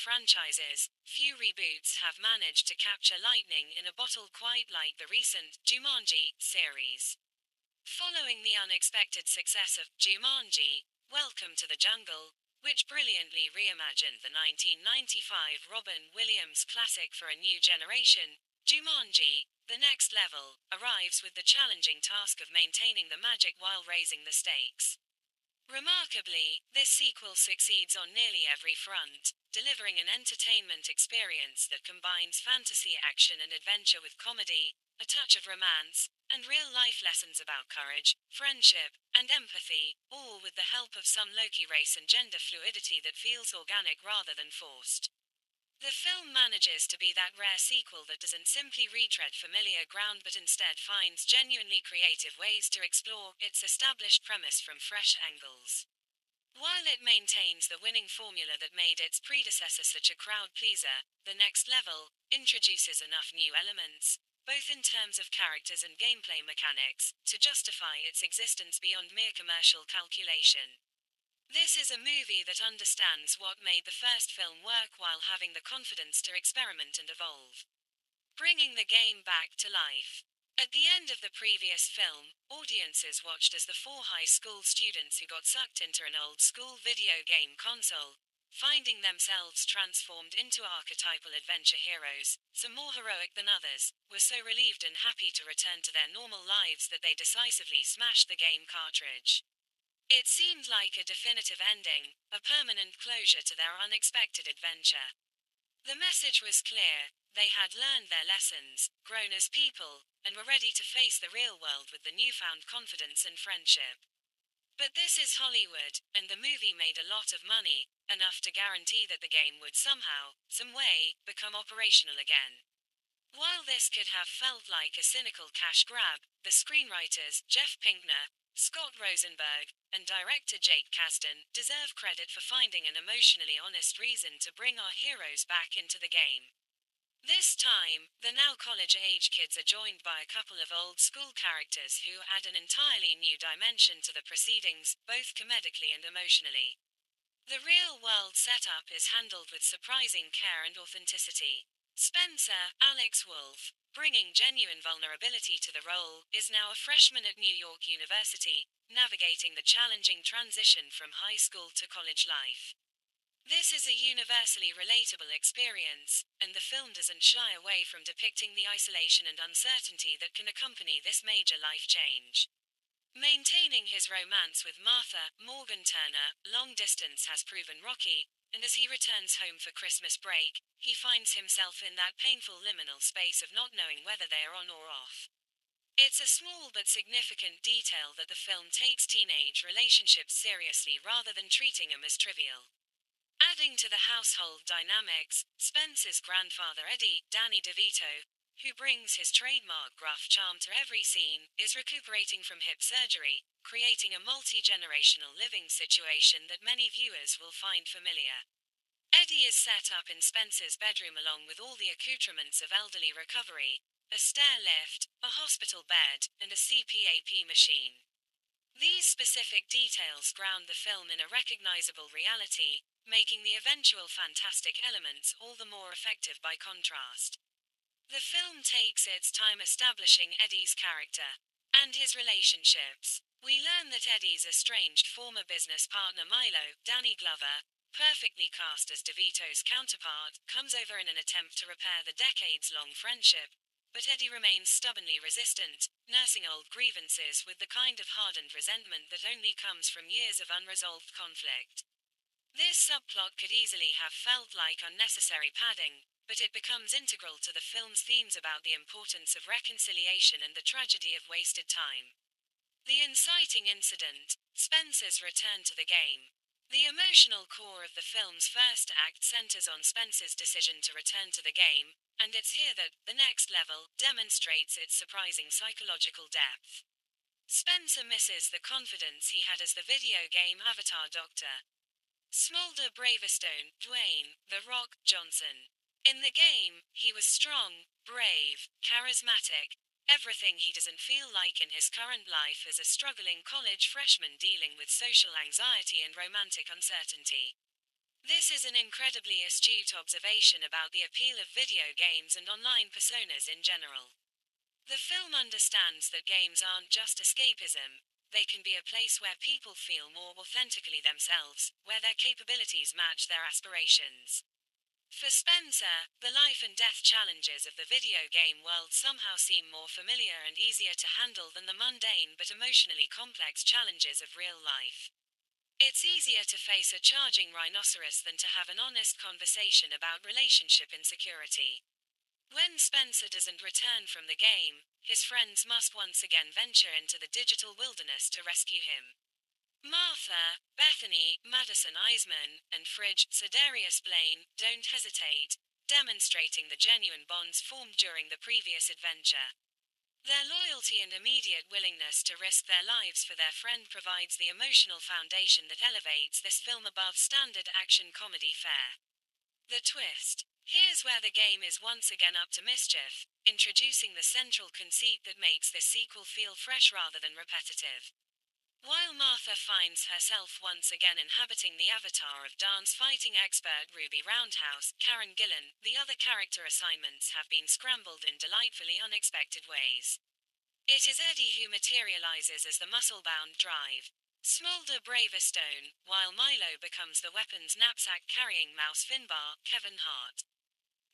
franchises, few reboots have managed to capture lightning in a bottle quite like the recent Jumanji series. Following the unexpected success of Jumanji, Welcome to the Jungle, which brilliantly reimagined the 1995 Robin Williams classic for a new generation, Jumanji, The Next Level, arrives with the challenging task of maintaining the magic while raising the stakes. Remarkably, this sequel succeeds on nearly every front, delivering an entertainment experience that combines fantasy, action and adventure with comedy, a touch of romance, and real-life lessons about courage, friendship, and empathy, all with the help of some low-key race and gender fluidity that feels organic rather than forced. The film manages to be that rare sequel that doesn't simply retread familiar ground but instead finds genuinely creative ways to explore its established premise from fresh angles. While it maintains the winning formula that made its predecessor such a crowd pleaser, The Next Level introduces enough new elements, both in terms of characters and gameplay mechanics, to justify its existence beyond mere commercial calculation. This is a movie that understands what made the first film work while having the confidence to experiment and evolve, bringing the game back to life. At the end of the previous film, audiences watched as the four high school students who got sucked into an old school video game console, finding themselves transformed into archetypal adventure heroes, some more heroic than others, were so relieved and happy to return to their normal lives that they decisively smashed the game cartridge. It seemed like a definitive ending, a permanent closure to their unexpected adventure. The message was clear: they had learned their lessons, grown as people, and were ready to face the real world with the newfound confidence and friendship. But this is Hollywood, and the movie made a lot of money, enough to guarantee that the game would somehow, some way, become operational again. While this could have felt like a cynical cash grab, the screenwriters, Jeff Pinkner, Scott Rosenberg, and director Jake Kasdan deserve credit for finding an emotionally honest reason to bring our heroes back into the game. This time, the now college-age kids are joined by a couple of old-school characters who add an entirely new dimension to the proceedings, both comedically and emotionally. The real-world setup is handled with surprising care and authenticity. Spencer, Alex Wolff, bringing genuine vulnerability to the role, is now a freshman at New York University, navigating the challenging transition from high school to college life. This is a universally relatable experience, and the film doesn't shy away from depicting the isolation and uncertainty that can accompany this major life change. Maintaining his romance with Martha, Morgan Turner, long distance has proven rocky, and as he returns home for Christmas break, he finds himself in that painful liminal space of not knowing whether they are on or off. It's a small but significant detail that the film takes teenage relationships seriously rather than treating them as trivial. Adding to the household dynamics, Spencer's grandfather Eddie, Danny DeVito, who brings his trademark gruff charm to every scene, is recuperating from hip surgery, creating a multi-generational living situation that many viewers will find familiar. Eddie is set up in Spencer's bedroom along with all the accoutrements of elderly recovery: a stair lift, a hospital bed, and a CPAP machine. These specific details ground the film in a recognizable reality, making the eventual fantastic elements all the more effective by contrast. The film takes its time establishing Eddie's character and his relationships. We learn that Eddie's estranged former business partner Milo, Danny Glover, perfectly cast as DeVito's counterpart, comes over in an attempt to repair the decades-long friendship, but Eddie remains stubbornly resistant, nursing old grievances with the kind of hardened resentment that only comes from years of unresolved conflict. This subplot could easily have felt like unnecessary padding, but it becomes integral to the film's themes about the importance of reconciliation and the tragedy of wasted time. The inciting incident, Spencer's return to the game. The emotional core of the film's first act centers on Spencer's decision to return to the game, and it's here that The Next Level demonstrates its surprising psychological depth. Spencer misses the confidence he had as the video game avatar doctor. Smolder Bravestone, Dwayne, The Rock, Johnson. In the game, he was strong, brave, charismatic, everything he doesn't feel like in his current life as a struggling college freshman dealing with social anxiety and romantic uncertainty. This is an incredibly astute observation about the appeal of video games and online personas in general. The film understands that games aren't just escapism, they can be a place where people feel more authentically themselves, where their capabilities match their aspirations. For Spencer, the life and death challenges of the video game world somehow seem more familiar and easier to handle than the mundane but emotionally complex challenges of real life. It's easier to face a charging rhinoceros than to have an honest conversation about relationship insecurity. When Spencer doesn't return from the game, his friends must once again venture into the digital wilderness to rescue him. Martha, Bethany, Madison Eisman, and Fridge, Cedarius Blaine, don't hesitate, demonstrating the genuine bonds formed during the previous adventure. Their loyalty and immediate willingness to risk their lives for their friend provides the emotional foundation that elevates this film above standard action comedy fare. The twist. Here's where the game is once again up to mischief, introducing the central conceit that makes this sequel feel fresh rather than repetitive. While Martha finds herself once again inhabiting the avatar of dance fighting expert Ruby Roundhouse, Karen Gillan, the other character assignments have been scrambled in delightfully unexpected ways. It is Eddie who materializes as the muscle-bound Drive, Smolder Bravestone, while Milo becomes the weapons knapsack-carrying Mouse Finbar, Kevin Hart.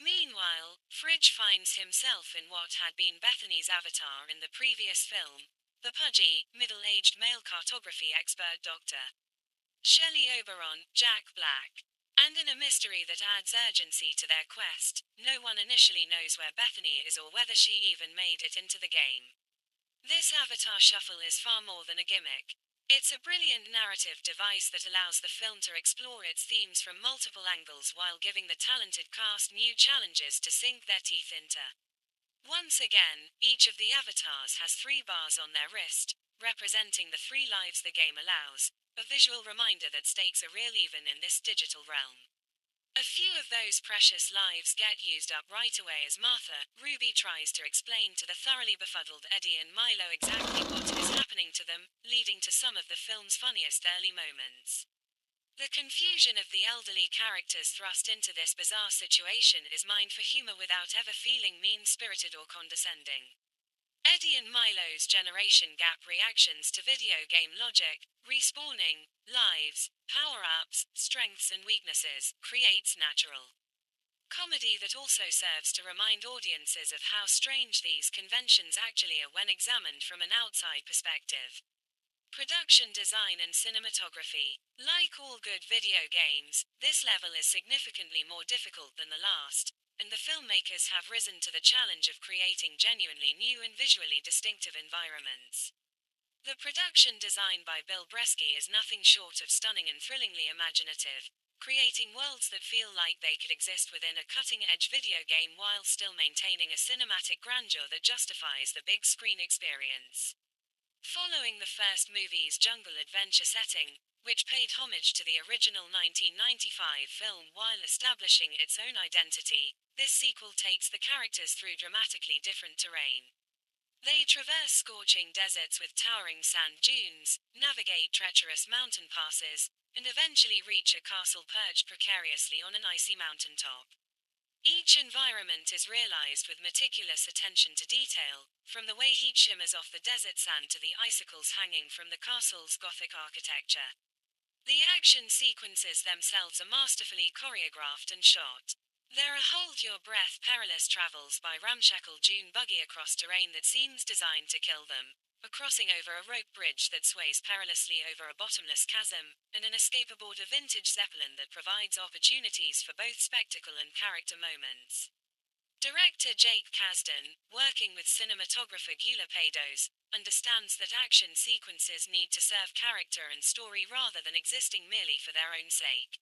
Meanwhile, Fridge finds himself in what had been Bethany's avatar in the previous film, the pudgy, middle-aged male cartography expert Dr. Shelley Oberon, Jack Black. And in a mystery that adds urgency to their quest, no one initially knows where Bethany is or whether she even made it into the game. This avatar shuffle is far more than a gimmick. It's a brilliant narrative device that allows the film to explore its themes from multiple angles while giving the talented cast new challenges to sink their teeth into. Once again, each of the avatars has 3 bars on their wrist, representing the 3 lives the game allows, a visual reminder that stakes are real even in this digital realm. A few of those precious lives get used up right away as Martha, Ruby tries to explain to the thoroughly befuddled Eddie and Milo exactly what is happening to them, leading to some of the film's funniest early moments. The confusion of the elderly characters thrust into this bizarre situation is mined for humor without ever feeling mean-spirited or condescending. Eddie and Milo's generation gap reactions to video game logic, respawning, lives, power-ups, strengths and weaknesses, creates natural comedy that also serves to remind audiences of how strange these conventions actually are when examined from an outside perspective. Production design and cinematography. Like all good video games, this level is significantly more difficult than the last, and the filmmakers have risen to the challenge of creating genuinely new and visually distinctive environments. The production design by Bill Bresky is nothing short of stunning and thrillingly imaginative, creating worlds that feel like they could exist within a cutting-edge video game while still maintaining a cinematic grandeur that justifies the big screen experience. Following the first movie's jungle adventure setting, which paid homage to the original 1995 film while establishing its own identity, this sequel takes the characters through dramatically different terrain. They traverse scorching deserts with towering sand dunes, navigate treacherous mountain passes, and eventually reach a castle perched precariously on an icy mountaintop. Each environment is realized with meticulous attention to detail, from the way heat shimmers off the desert sand to the icicles hanging from the castle's Gothic architecture. The action sequences themselves are masterfully choreographed and shot. There are hold-your-breath perilous travels by ramshackle dune buggy across terrain that seems designed to kill them, a crossing over a rope bridge that sways perilously over a bottomless chasm, and an escape aboard a vintage zeppelin that provides opportunities for both spectacle and character moments. Director Jake Kasdan, working with cinematographer Gillan, understands that action sequences need to serve character and story rather than existing merely for their own sake.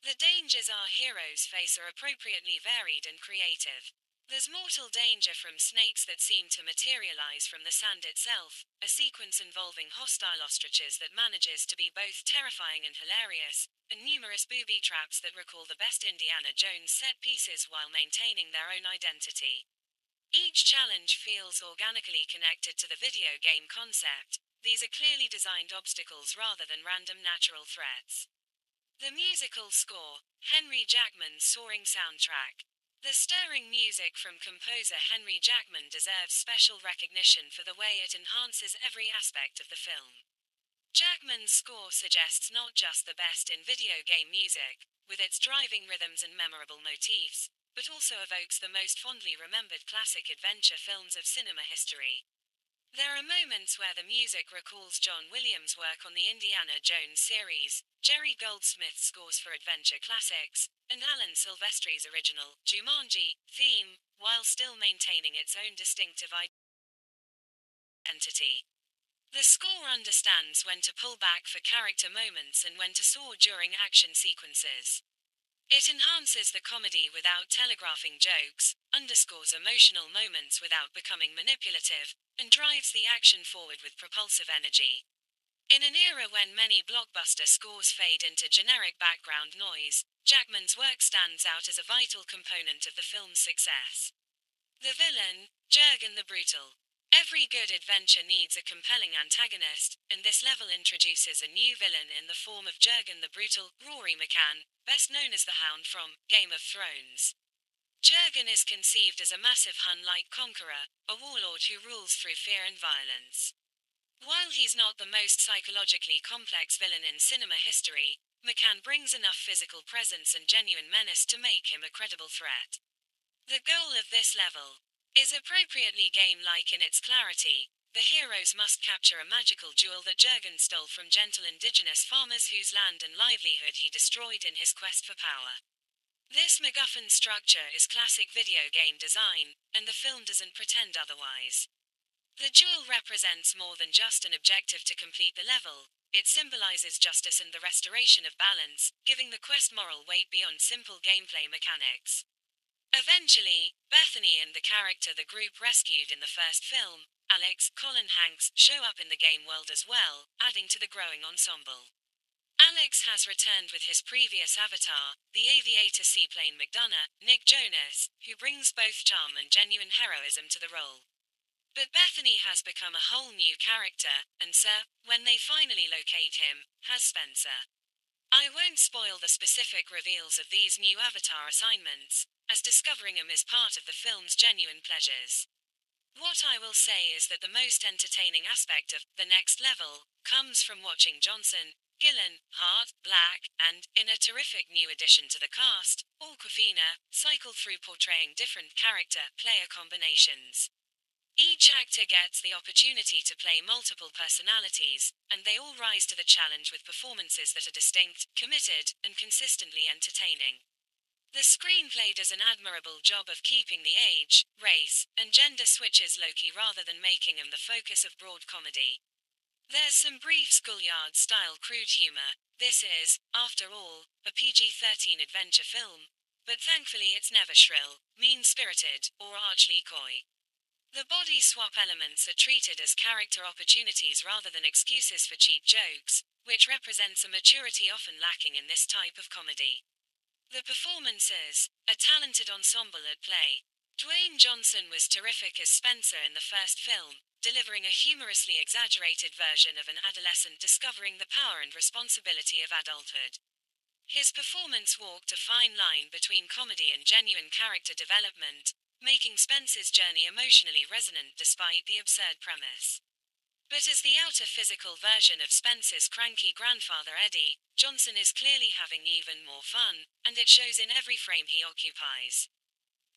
The dangers our heroes face are appropriately varied and creative. There's mortal danger from snakes that seem to materialize from the sand itself, a sequence involving hostile ostriches that manages to be both terrifying and hilarious, and numerous booby traps that recall the best Indiana Jones set pieces while maintaining their own identity. Each challenge feels organically connected to the video game concept. These are clearly designed obstacles rather than random natural threats. The musical score, Henry Jackman's soaring soundtrack. The stirring music from composer Henry Jackman deserves special recognition for the way it enhances every aspect of the film. Jackman's score suggests not just the best in video game music, with its driving rhythms and memorable motifs, but also evokes the most fondly remembered classic adventure films of cinema history. There are moments where the music recalls John Williams' work on the Indiana Jones series, Jerry Goldsmith's scores for adventure classics, and Alan Silvestri's original Jumanji theme, while still maintaining its own distinctive identity. The score understands when to pull back for character moments and when to soar during action sequences. It enhances the comedy without telegraphing jokes, underscores emotional moments without becoming manipulative, and drives the action forward with propulsive energy. In an era when many blockbuster scores fade into generic background noise, Jackman's work stands out as a vital component of the film's success. The villain, Jurgen the Brutal. Every good adventure needs a compelling antagonist, and this level introduces a new villain in the form of Jurgen the Brutal, Rory McCann, best known as the Hound from Game of Thrones. Jurgen is conceived as a massive Hun-like conqueror, a warlord who rules through fear and violence. While he's not the most psychologically complex villain in cinema history, McCann brings enough physical presence and genuine menace to make him a credible threat. The goal of this level is appropriately game-like in its clarity. The heroes must capture a magical jewel that Jurgen stole from gentle indigenous farmers whose land and livelihood he destroyed in his quest for power. This MacGuffin structure is classic video game design, and the film doesn't pretend otherwise. The jewel represents more than just an objective to complete the level. It symbolizes justice and the restoration of balance, giving the quest moral weight beyond simple gameplay mechanics. Eventually, Bethany and the character the group rescued in the first film, Alex, Colin Hanks, show up in the game world as well, adding to the growing ensemble. Alex has returned with his previous avatar, the aviator seaplane McDonough, Nick Jonas, who brings both charm and genuine heroism to the role. But Bethany has become a whole new character, and when they finally locate him, has Spencer. I won't spoil the specific reveals of these new avatar assignments, as discovering them is part of the film's genuine pleasures. What I will say is that the most entertaining aspect of The Next Level comes from watching Johnson, Gillan, Hart, Black, and, in a terrific new addition to the cast, Awkwafina, cycle through portraying different character-player combinations. Each actor gets the opportunity to play multiple personalities, and they all rise to the challenge with performances that are distinct, committed, and consistently entertaining. The screenplay does an admirable job of keeping the age, race, and gender switches low-key rather than making them the focus of broad comedy. There's some brief schoolyard-style crude humor. This is, after all, a PG-13 adventure film, but thankfully it's never shrill, mean-spirited, or archly coy. The body swap elements are treated as character opportunities rather than excuses for cheap jokes, which represents a maturity often lacking in this type of comedy. The performances, a talented ensemble at play. Dwayne Johnson was terrific as Spencer in the first film, delivering a humorously exaggerated version of an adolescent discovering the power and responsibility of adulthood. His performance walked a fine line between comedy and genuine character development, making Spencer's journey emotionally resonant despite the absurd premise. But as the outer physical version of Spencer's cranky grandfather Eddie, Johnson is clearly having even more fun, and it shows in every frame he occupies.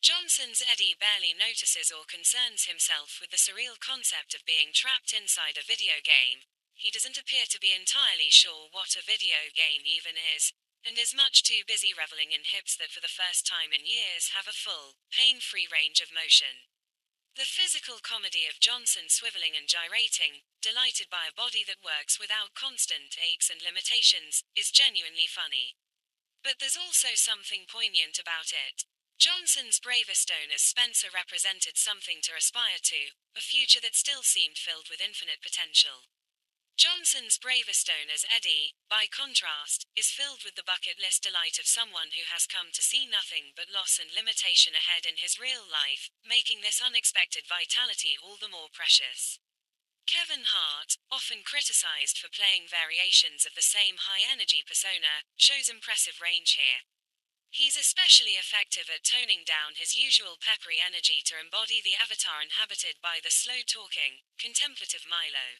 Johnson's Eddie barely notices or concerns himself with the surreal concept of being trapped inside a video game. He doesn't appear to be entirely sure what a video game even is, and is much too busy reveling in hips that for the first time in years have a full, pain-free range of motion. The physical comedy of Johnson swiveling and gyrating, delighted by a body that works without constant aches and limitations, is genuinely funny. But there's also something poignant about it. Johnson's Bravestone as Spencer represented something to aspire to, a future that still seemed filled with infinite potential. Johnson's Bravestone as Eddie, by contrast, is filled with the bucket list delight of someone who has come to see nothing but loss and limitation ahead in his real life, making this unexpected vitality all the more precious. Kevin Hart, often criticized for playing variations of the same high-energy persona, shows impressive range here. He's especially effective at toning down his usual peppery energy to embody the avatar inhabited by the slow-talking, contemplative Milo.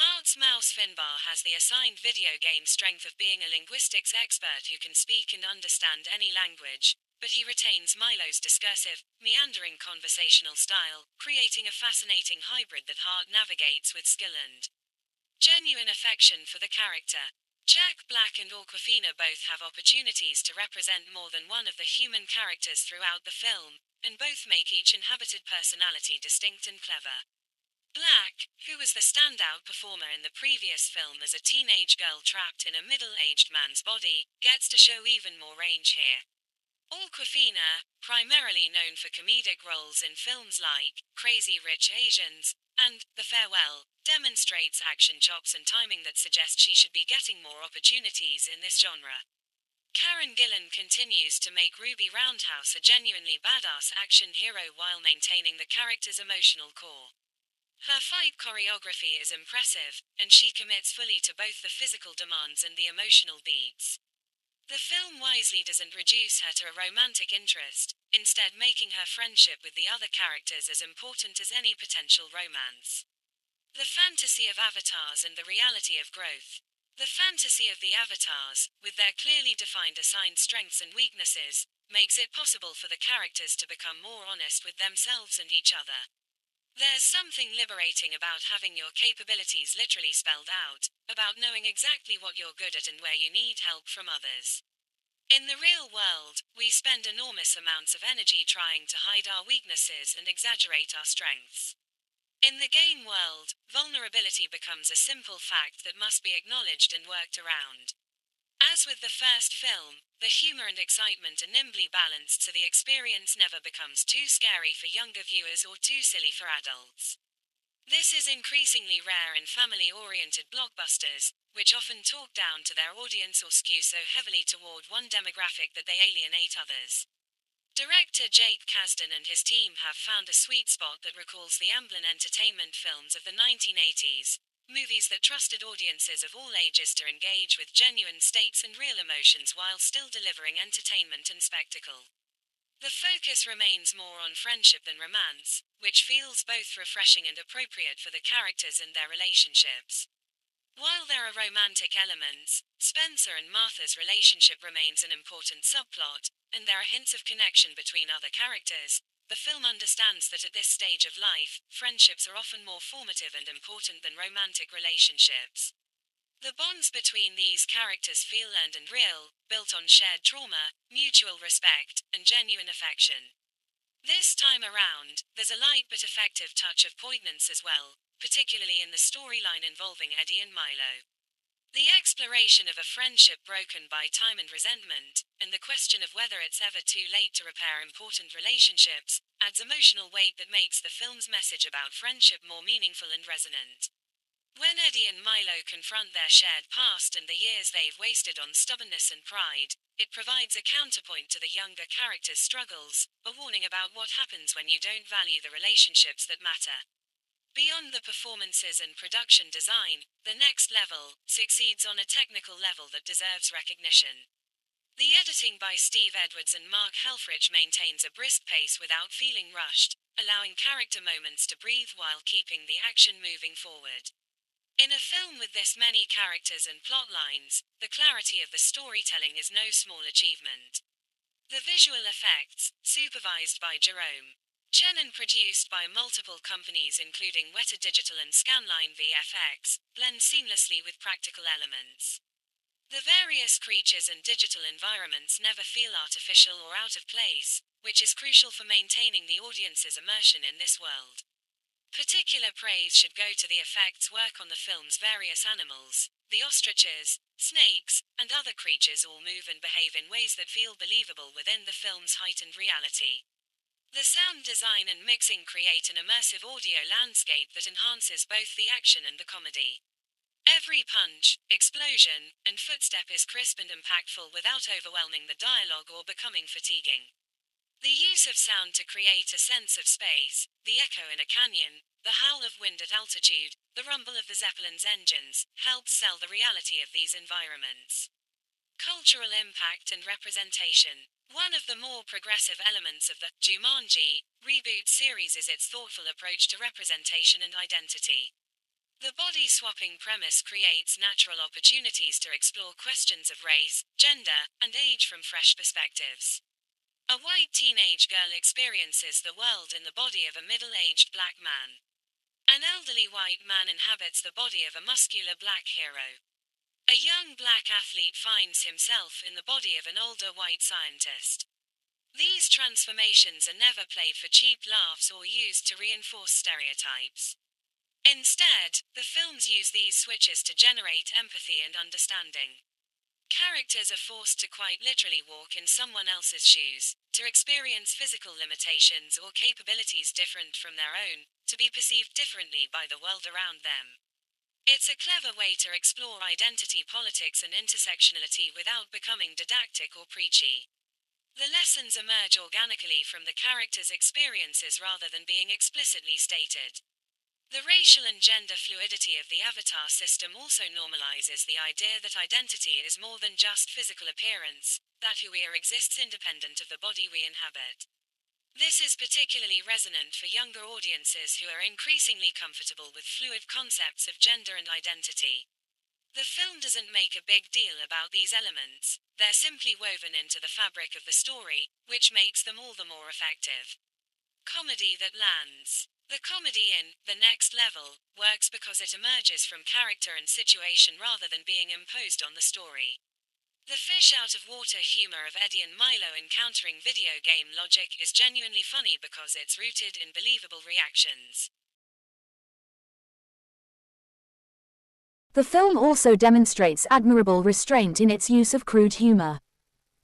Hart's mouse Finbar has the assigned video game strength of being a linguistics expert who can speak and understand any language, but he retains Milo's discursive, meandering conversational style, creating a fascinating hybrid that Hart navigates with skill and genuine affection for the character. Jack Black and Awkwafina both have opportunities to represent more than one of the human characters throughout the film, and both make each inhabited personality distinct and clever. Black, who was the standout performer in the previous film as a teenage girl trapped in a middle-aged man's body, gets to show even more range here. Awkwafina, primarily known for comedic roles in films like Crazy Rich Asians and The Farewell, demonstrates action chops and timing that suggest she should be getting more opportunities in this genre. Gillan continues to make Ruby Roundhouse a genuinely badass action hero while maintaining the character's emotional core. Her fight choreography is impressive, and she commits fully to both the physical demands and the emotional beats. The film wisely doesn't reduce her to a romantic interest, instead making her friendship with the other characters as important as any potential romance. The fantasy of avatars and the reality of growth. The fantasy of the avatars, with their clearly defined assigned strengths and weaknesses, makes it possible for the characters to become more honest with themselves and each other. There's something liberating about having your capabilities literally spelled out, about knowing exactly what you're good at and where you need help from others. In the real world, we spend enormous amounts of energy trying to hide our weaknesses and exaggerate our strengths. In the game world, vulnerability becomes a simple fact that must be acknowledged and worked around. As with the first film, the humor and excitement are nimbly balanced so the experience never becomes too scary for younger viewers or too silly for adults. This is increasingly rare in family-oriented blockbusters, which often talk down to their audience or skew so heavily toward one demographic that they alienate others. Director Jake Kasdan and his team have found a sweet spot that recalls the Amblin Entertainment films of the 1980s. Movies that trusted audiences of all ages to engage with genuine states and real emotions while still delivering entertainment and spectacle. The focus remains more on friendship than romance, which feels both refreshing and appropriate for the characters and their relationships. While there are romantic elements, Spencer and Martha's relationship remains an important subplot, and there are hints of connection between other characters. The film understands that at this stage of life, friendships are often more formative and important than romantic relationships. The bonds between these characters feel earned and real, built on shared trauma, mutual respect, and genuine affection. This time around, there's a light but effective touch of poignance as well, particularly in the storyline involving Eddie and Milo. The exploration of a friendship broken by time and resentment, and the question of whether it's ever too late to repair important relationships, adds emotional weight that makes the film's message about friendship more meaningful and resonant. When Eddie and Milo confront their shared past and the years they've wasted on stubbornness and pride, it provides a counterpoint to the younger characters' struggles, a warning about what happens when you don't value the relationships that matter. Beyond the performances and production design, The Next Level succeeds on a technical level that deserves recognition. The editing by Steve Edwards and Mark Helfrich maintains a brisk pace without feeling rushed, allowing character moments to breathe while keeping the action moving forward. In a film with this many characters and plot lines, the clarity of the storytelling is no small achievement. The visual effects, supervised by Jerome Chen and produced by multiple companies including Weta Digital and Scanline VFX, blend seamlessly with practical elements. The various creatures and digital environments never feel artificial or out of place, which is crucial for maintaining the audience's immersion in this world. Particular praise should go to the effects work on the film's various animals. The ostriches, snakes, and other creatures all move and behave in ways that feel believable within the film's heightened reality. The sound design and mixing create an immersive audio landscape that enhances both the action and the comedy. Every punch, explosion, and footstep is crisp and impactful without overwhelming the dialogue or becoming fatiguing. The use of sound to create a sense of space, the echo in a canyon, the howl of wind at altitude, the rumble of the Zeppelin's engines, helps sell the reality of these environments. Cultural impact and representation. One of the more progressive elements of the Jumanji reboot series is its thoughtful approach to representation and identity. The body-swapping premise creates natural opportunities to explore questions of race, gender, and age from fresh perspectives. A white teenage girl experiences the world in the body of a middle-aged black man. An elderly white man inhabits the body of a muscular black hero. A young black athlete finds himself in the body of an older white scientist. These transformations are never played for cheap laughs or used to reinforce stereotypes. Instead, the films use these switches to generate empathy and understanding. Characters are forced to quite literally walk in someone else's shoes, to experience physical limitations or capabilities different from their own, to be perceived differently by the world around them. It's a clever way to explore identity politics and intersectionality without becoming didactic or preachy. The lessons emerge organically from the characters' experiences rather than being explicitly stated. The racial and gender fluidity of the avatar system also normalizes the idea that identity is more than just physical appearance, that who we are exists independent of the body we inhabit. This is particularly resonant for younger audiences who are increasingly comfortable with fluid concepts of gender and identity. The film doesn't make a big deal about these elements, they're simply woven into the fabric of the story, which makes them all the more effective. Comedy that lands. The comedy in The Next Level works because it emerges from character and situation rather than being imposed on the story. The fish-out-of-water humor of Eddie and Milo encountering video game logic is genuinely funny because it's rooted in believable reactions. The film also demonstrates admirable restraint in its use of crude humor.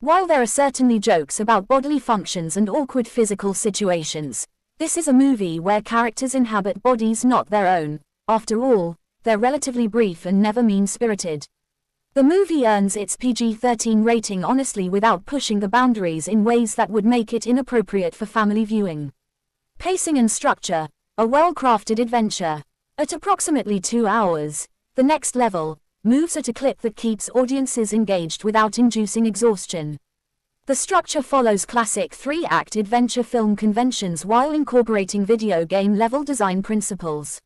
While there are certainly jokes about bodily functions and awkward physical situations, this is a movie where characters inhabit bodies not their own. After all, they're relatively brief and never mean-spirited. The movie earns its PG-13 rating honestly without pushing the boundaries in ways that would make it inappropriate for family viewing. Pacing and structure, a well-crafted adventure. At approximately 2 hours, The Next Level moves at a clip that keeps audiences engaged without inducing exhaustion. The structure follows classic 3-act adventure film conventions while incorporating video game-level design principles.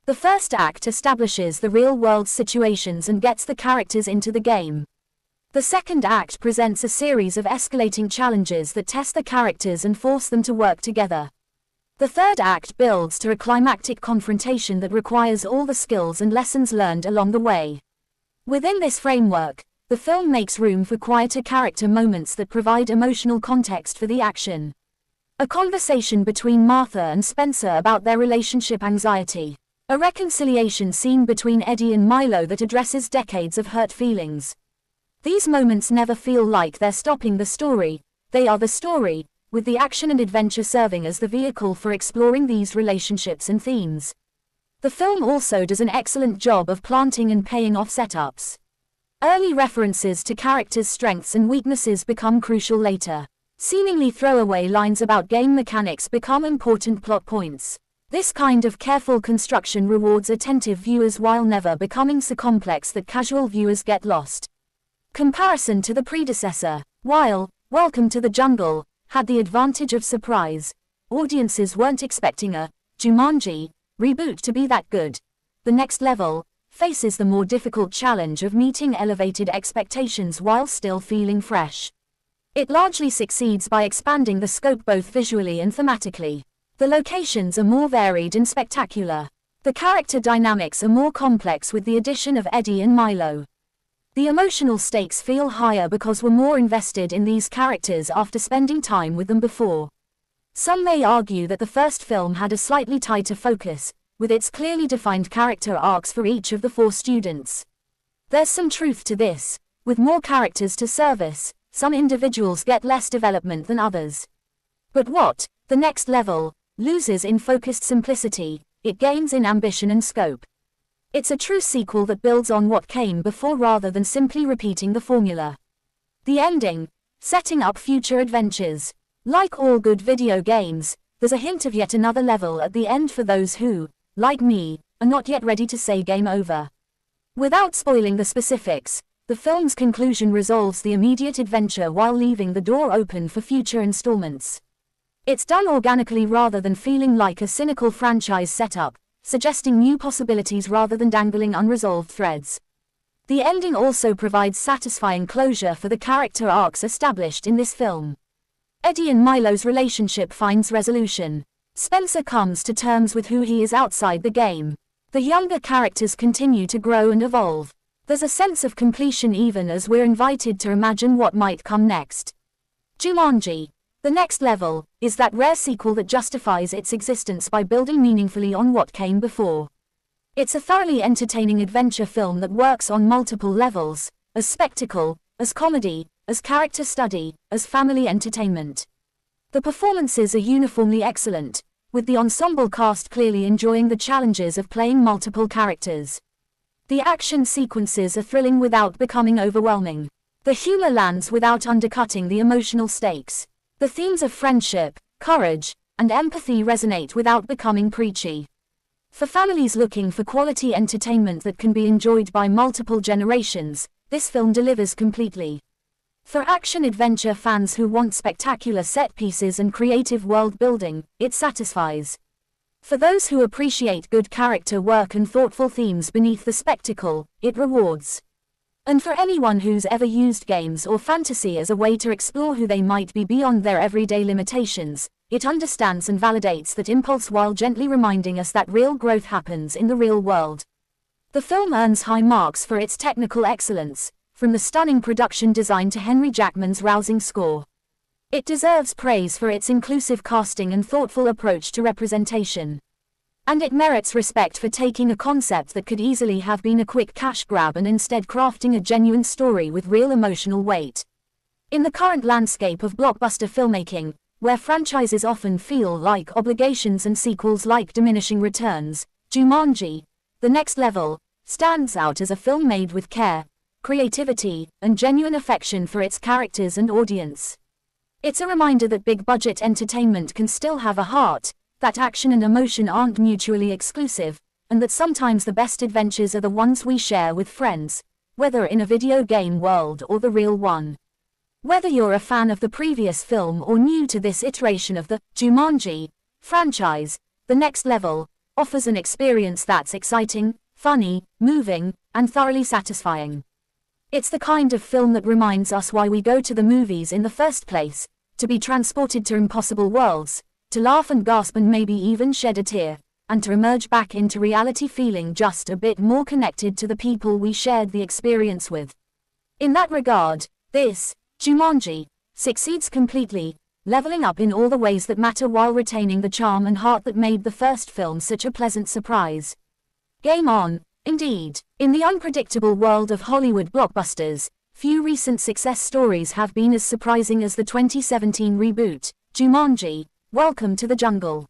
The first act establishes the real-world situations and gets the characters into the game. The second act presents a series of escalating challenges that test the characters and force them to work together. The third act builds to a climactic confrontation that requires all the skills and lessons learned along the way. Within this framework, the film makes room for quieter character moments that provide emotional context for the action. A conversation between Martha and Spencer about their relationship anxiety. A reconciliation scene between Eddie and Milo that addresses decades of hurt feelings. These moments never feel like they're stopping the story, they are the story, with the action and adventure serving as the vehicle for exploring these relationships and themes. The film also does an excellent job of planting and paying off setups. Early references to characters' strengths and weaknesses become crucial later. Seemingly throwaway lines about game mechanics become important plot points. This kind of careful construction rewards attentive viewers while never becoming so complex that casual viewers get lost. Comparison to the predecessor. While Welcome to the Jungle had the advantage of surprise, audiences weren't expecting a Jumanji reboot to be that good. The Next Level faces the more difficult challenge of meeting elevated expectations while still feeling fresh. It largely succeeds by expanding the scope both visually and thematically. The locations are more varied and spectacular. The character dynamics are more complex with the addition of Eddie and Milo. The emotional stakes feel higher because we're more invested in these characters after spending time with them before. Some may argue that the first film had a slightly tighter focus, with its clearly defined character arcs for each of the 4 students. There's some truth to this. With more characters to service, some individuals get less development than others. But what The Next Level loses in focused simplicity, it gains in ambition and scope. It's a true sequel that builds on what came before rather than simply repeating the formula. The ending, setting up future adventures. Like all good video games, there's a hint of yet another level at the end for those who, like me, are not yet ready to say game over. Without spoiling the specifics, the film's conclusion resolves the immediate adventure while leaving the door open for future installments. It's done organically rather than feeling like a cynical franchise setup, suggesting new possibilities rather than dangling unresolved threads. The ending also provides satisfying closure for the character arcs established in this film. Eddie and Milo's relationship finds resolution. Spencer comes to terms with who he is outside the game. The younger characters continue to grow and evolve. There's a sense of completion even as we're invited to imagine what might come next. Jumanji: The Next Level is that rare sequel that justifies its existence by building meaningfully on what came before. It's a thoroughly entertaining adventure film that works on multiple levels, as spectacle, as comedy, as character study, as family entertainment. The performances are uniformly excellent, with the ensemble cast clearly enjoying the challenges of playing multiple characters. The action sequences are thrilling without becoming overwhelming. The humor lands without undercutting the emotional stakes. The themes of friendship, courage, and empathy resonate without becoming preachy. For families looking for quality entertainment that can be enjoyed by multiple generations, this film delivers completely. For action-adventure fans who want spectacular set pieces and creative world building, it satisfies. For those who appreciate good character work and thoughtful themes beneath the spectacle, it rewards. And for anyone who's ever used games or fantasy as a way to explore who they might be beyond their everyday limitations, it understands and validates that impulse while gently reminding us that real growth happens in the real world. The film earns high marks for its technical excellence, from the stunning production design to Henry Jackman's rousing score. It deserves praise for its inclusive casting and thoughtful approach to representation. And it merits respect for taking a concept that could easily have been a quick cash grab and instead crafting a genuine story with real emotional weight. In the current landscape of blockbuster filmmaking, where franchises often feel like obligations and sequels like diminishing returns, Jumanji: The Next Level stands out as a film made with care, creativity, and genuine affection for its characters and audience. It's a reminder that big-budget entertainment can still have a heart, that action and emotion aren't mutually exclusive, and that sometimes the best adventures are the ones we share with friends, whether in a video game world or the real one. Whether you're a fan of the previous film or new to this iteration of the Jumanji franchise, The Next Level offers an experience that's exciting, funny, moving, and thoroughly satisfying. It's the kind of film that reminds us why we go to the movies in the first place, to be transported to impossible worlds, to laugh and gasp and maybe even shed a tear, and to emerge back into reality feeling just a bit more connected to the people we shared the experience with. In that regard, this, Jumanji, succeeds completely, leveling up in all the ways that matter while retaining the charm and heart that made the first film such a pleasant surprise. Game on, indeed. In the unpredictable world of Hollywood blockbusters, few recent success stories have been as surprising as the 2017 reboot, Jumanji: Welcome to the Jungle.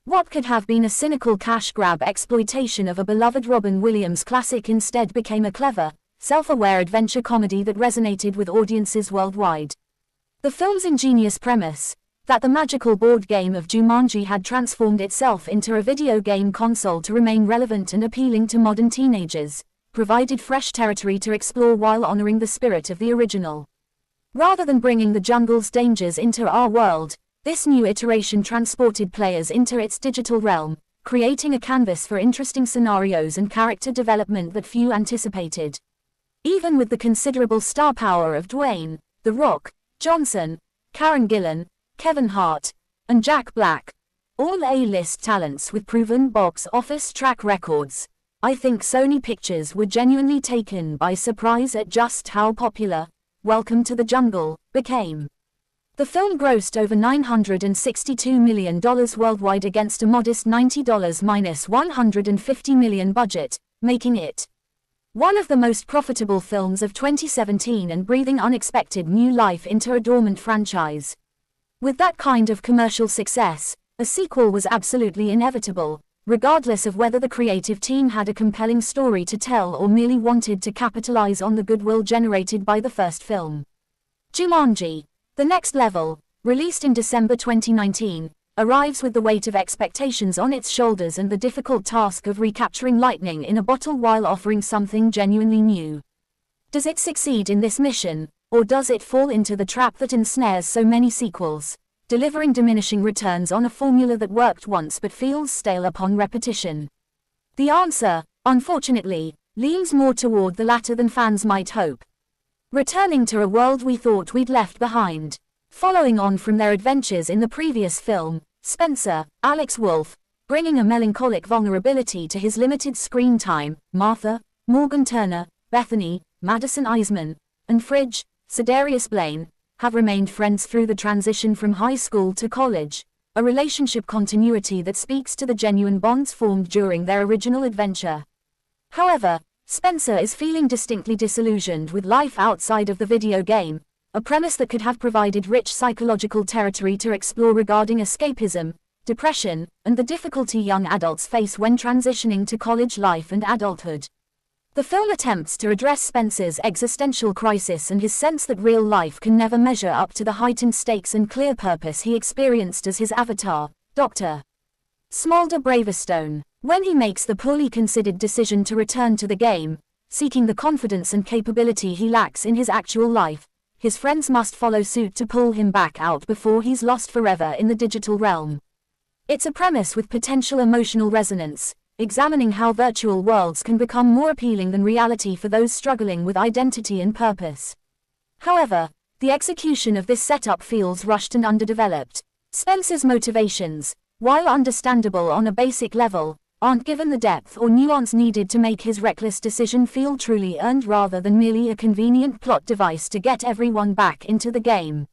What could have been a cynical cash grab exploitation of a beloved Robin Williams classic instead became a clever, self-aware adventure comedy that resonated with audiences worldwide. The film's ingenious premise, that the magical board game of Jumanji had transformed itself into a video game console to remain relevant and appealing to modern teenagers, provided fresh territory to explore while honoring the spirit of the original. Rather than bringing the jungle's dangers into our world, this new iteration transported players into its digital realm, creating a canvas for interesting scenarios and character development that few anticipated. Even with the considerable star power of Dwayne, The Rock Johnson, Karen Gillan, Kevin Hart, and Jack Black, all A-list talents with proven box office track records, I think Sony Pictures were genuinely taken by surprise at just how popular Welcome to the Jungle became. The film grossed over $962 million worldwide against a modest $90-150 million budget, making it one of the most profitable films of 2017 and breathing unexpected new life into a dormant franchise. With that kind of commercial success, a sequel was absolutely inevitable, regardless of whether the creative team had a compelling story to tell or merely wanted to capitalize on the goodwill generated by the first film. Jumanji: The Next Level released in December 2019, arrives with the weight of expectations on its shoulders and the difficult task of recapturing lightning in a bottle while offering something genuinely new. Does it succeed in this mission, or does it fall into the trap that ensnares so many sequels, delivering diminishing returns on a formula that worked once but feels stale upon repetition? The answer, unfortunately, leans more toward the latter than fans might hope. Returning to a world we thought we'd left behind. Following on from their adventures in the previous film, Spencer, Alex Wolff, bringing a melancholic vulnerability to his limited screen time, Martha, Morgan Turner, Bethany, Madison Eisman, and Fridge, Cedarius Blaine, have remained friends through the transition from high school to college, a relationship continuity that speaks to the genuine bonds formed during their original adventure. However, Spencer is feeling distinctly disillusioned with life outside of the video game, a premise that could have provided rich psychological territory to explore regarding escapism, depression, and the difficulty young adults face when transitioning to college life and adulthood. The film attempts to address Spencer's existential crisis and his sense that real life can never measure up to the heightened stakes and clear purpose he experienced as his avatar, Dr. Smolder Bravestone. When he makes the poorly considered decision to return to the game, seeking the confidence and capability he lacks in his actual life, his friends must follow suit to pull him back out before he's lost forever in the digital realm. It's a premise with potential emotional resonance, examining how virtual worlds can become more appealing than reality for those struggling with identity and purpose. However, the execution of this setup feels rushed and underdeveloped. Spencer's motivations, while understandable on a basic level, aren't given the depth or nuance needed to make his reckless decision feel truly earned rather than merely a convenient plot device to get everyone back into the game.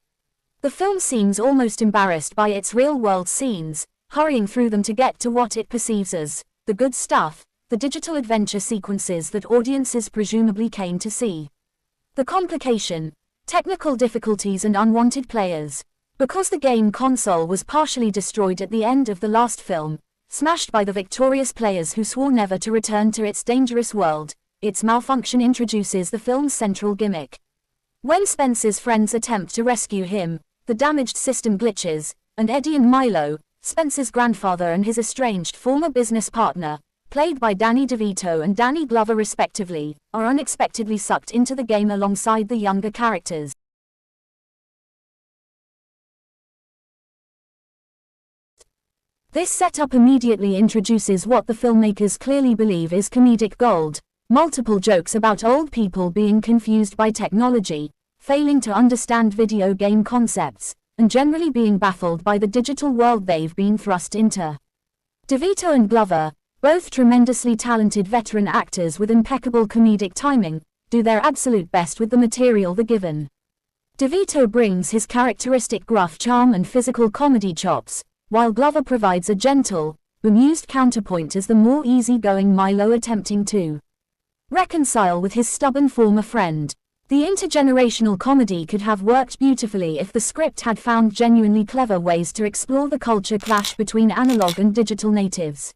The film seems almost embarrassed by its real-world scenes, hurrying through them to get to what it perceives as the good stuff, the digital adventure sequences that audiences presumably came to see. The complication, technical difficulties and unwanted players. Because the game console was partially destroyed at the end of the last film, smashed by the victorious players who swore never to return to its dangerous world, its malfunction introduces the film's central gimmick. When Spencer's friends attempt to rescue him, the damaged system glitches, and Eddie and Milo, Spencer's grandfather and his estranged former business partner, played by Danny DeVito and Danny Glover respectively, are unexpectedly sucked into the game alongside the younger characters. This setup immediately introduces what the filmmakers clearly believe is comedic gold: multiple jokes about old people being confused by technology, failing to understand video game concepts, and generally being baffled by the digital world they've been thrust into. DeVito and Glover, both tremendously talented veteran actors with impeccable comedic timing, do their absolute best with the material they're given. DeVito brings his characteristic gruff charm and physical comedy chops, while Glover provides a gentle, bemused counterpoint as the more easygoing Milo attempting to reconcile with his stubborn former friend. The intergenerational comedy could have worked beautifully if the script had found genuinely clever ways to explore the culture clash between analog and digital natives.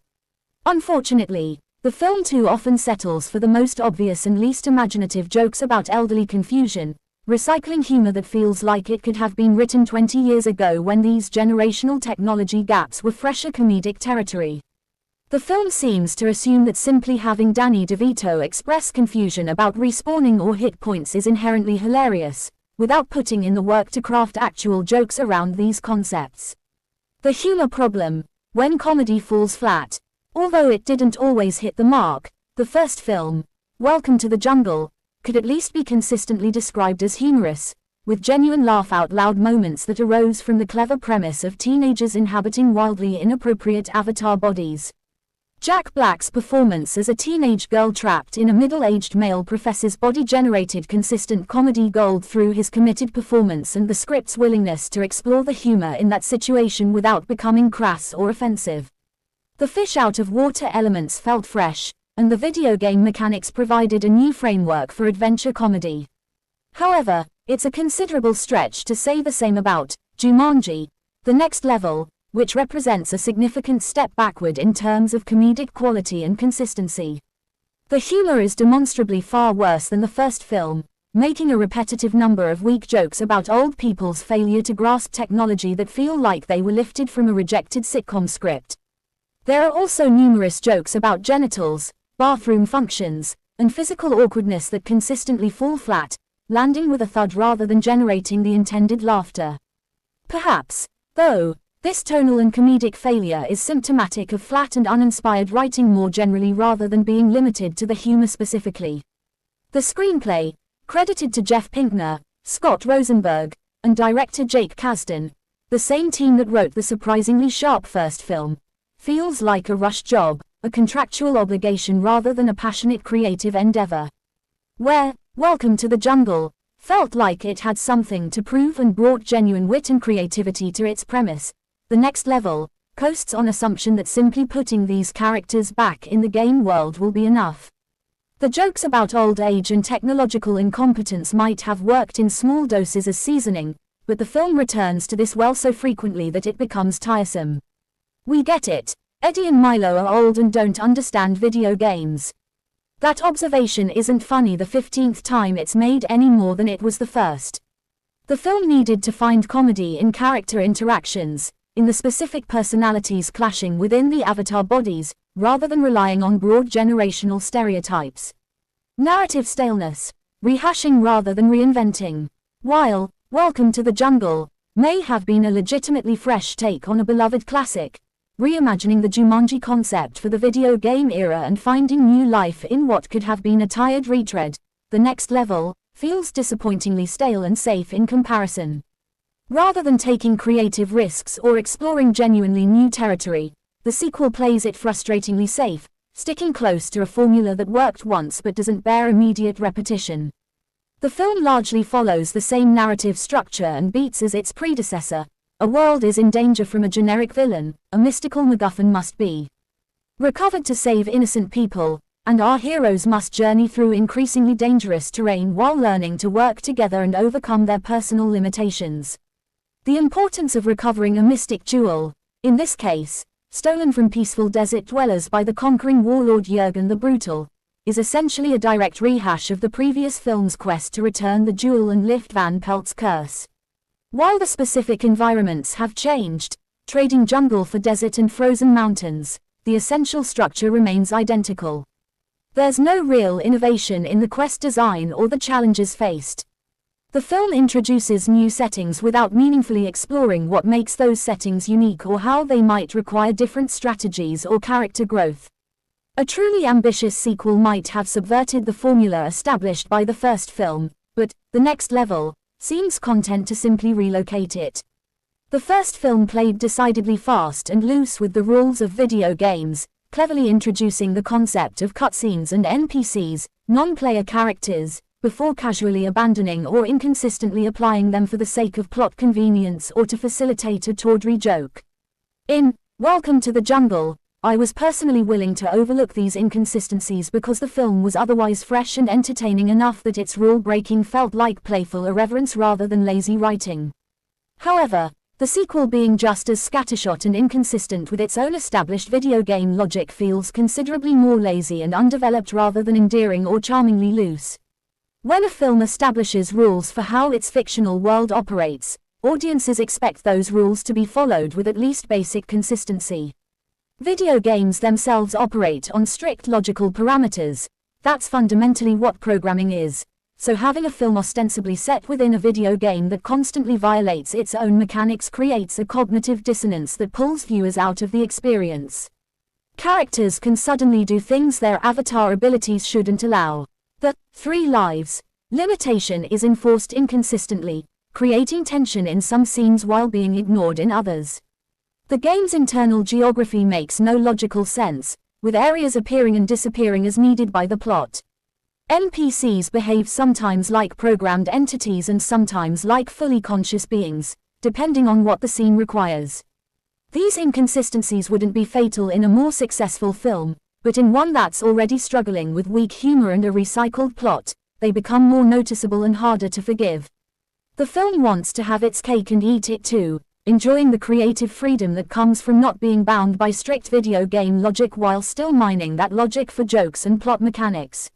Unfortunately, the film too often settles for the most obvious and least imaginative jokes about elderly confusion, recycling humor that feels like it could have been written 20 years ago when these generational technology gaps were fresher comedic territory. The film seems to assume that simply having Danny DeVito express confusion about respawning or hit points is inherently hilarious, without putting in the work to craft actual jokes around these concepts. The humor problem, when comedy falls flat. Although it didn't always hit the mark, the first film, Welcome to the Jungle, could at least be consistently described as humorous, with genuine laugh-out-loud moments that arose from the clever premise of teenagers inhabiting wildly inappropriate avatar bodies. Jack Black's performance as a teenage girl trapped in a middle-aged male professor's body generated consistent comedy gold through his committed performance and the script's willingness to explore the humor in that situation without becoming crass or offensive. The fish-out-of-water elements felt fresh, and the video game mechanics provided a new framework for adventure comedy. However, it's a considerable stretch to say the same about Jumanji, The Next Level, which represents a significant step backward in terms of comedic quality and consistency. The humor is demonstrably far worse than the first film, making a repetitive number of weak jokes about old people's failure to grasp technology that feel like they were lifted from a rejected sitcom script. There are also numerous jokes about genitals, bathroom functions, and physical awkwardness that consistently fall flat, landing with a thud rather than generating the intended laughter. Perhaps, though, this tonal and comedic failure is symptomatic of flat and uninspired writing more generally rather than being limited to the humor specifically. The screenplay, credited to Jeff Pinkner, Scott Rosenberg, and director Jake Kasdan, the same team that wrote the surprisingly sharp first film, feels like a rushed job, a contractual obligation rather than a passionate creative endeavor. Where Welcome to the Jungle felt like it had something to prove and brought genuine wit and creativity to its premise, The Next Level coasts on assumption that simply putting these characters back in the game world will be enough. The jokes about old age and technological incompetence might have worked in small doses as seasoning, but the film returns to this well so frequently that it becomes tiresome. We get it. Eddie and Milo are old and don't understand video games. That observation isn't funny the 15th time it's made any more than it was the first. The film needed to find comedy in character interactions, in the specific personalities clashing within the avatar bodies, rather than relying on broad generational stereotypes. Narrative staleness, rehashing rather than reinventing. While Welcome to the Jungle may have been a legitimately fresh take on a beloved classic, reimagining the Jumanji concept for the video game era and finding new life in what could have been a tired retread, The Next Level feels disappointingly stale and safe in comparison. Rather than taking creative risks or exploring genuinely new territory, the sequel plays it frustratingly safe, sticking close to a formula that worked once but doesn't bear immediate repetition. The film largely follows the same narrative structure and beats as its predecessor. A world is in danger from a generic villain, a mystical MacGuffin must be recovered to save innocent people, and our heroes must journey through increasingly dangerous terrain while learning to work together and overcome their personal limitations. The importance of recovering a mystic jewel, in this case, stolen from peaceful desert dwellers by the conquering warlord Jurgen the Brutal, is essentially a direct rehash of the previous film's quest to return the jewel and lift Van Pelt's curse. While the specific environments have changed, trading jungle for desert and frozen mountains, the essential structure remains identical. There's no real innovation in the quest design or the challenges faced. The film introduces new settings without meaningfully exploring what makes those settings unique or how they might require different strategies or character growth. A truly ambitious sequel might have subverted the formula established by the first film, but The Next Level seems content to simply relocate it. The first film played decidedly fast and loose with the rules of video games, cleverly introducing the concept of cutscenes and NPCs, non-player characters, before casually abandoning or inconsistently applying them for the sake of plot convenience or to facilitate a tawdry joke. In Welcome to the Jungle, I was personally willing to overlook these inconsistencies because the film was otherwise fresh and entertaining enough that its rule-breaking felt like playful irreverence rather than lazy writing. However, the sequel being just as scattershot and inconsistent with its own established video game logic feels considerably more lazy and undeveloped rather than endearing or charmingly loose. When a film establishes rules for how its fictional world operates, audiences expect those rules to be followed with at least basic consistency. Video games themselves operate on strict logical parameters. That's fundamentally what programming is. So having a film ostensibly set within a video game that constantly violates its own mechanics creates a cognitive dissonance that pulls viewers out of the experience. Characters can suddenly do things their avatar abilities shouldn't allow. The 3 lives limitation is enforced inconsistently, creating tension in some scenes while being ignored in others. The game's internal geography makes no logical sense, with areas appearing and disappearing as needed by the plot. NPCs behave sometimes like programmed entities and sometimes like fully conscious beings, depending on what the scene requires. These inconsistencies wouldn't be fatal in a more successful film, but in one that's already struggling with weak humor and a recycled plot, they become more noticeable and harder to forgive. The film wants to have its cake and eat it too, enjoying the creative freedom that comes from not being bound by strict video game logic while still mining that logic for jokes and plot mechanics.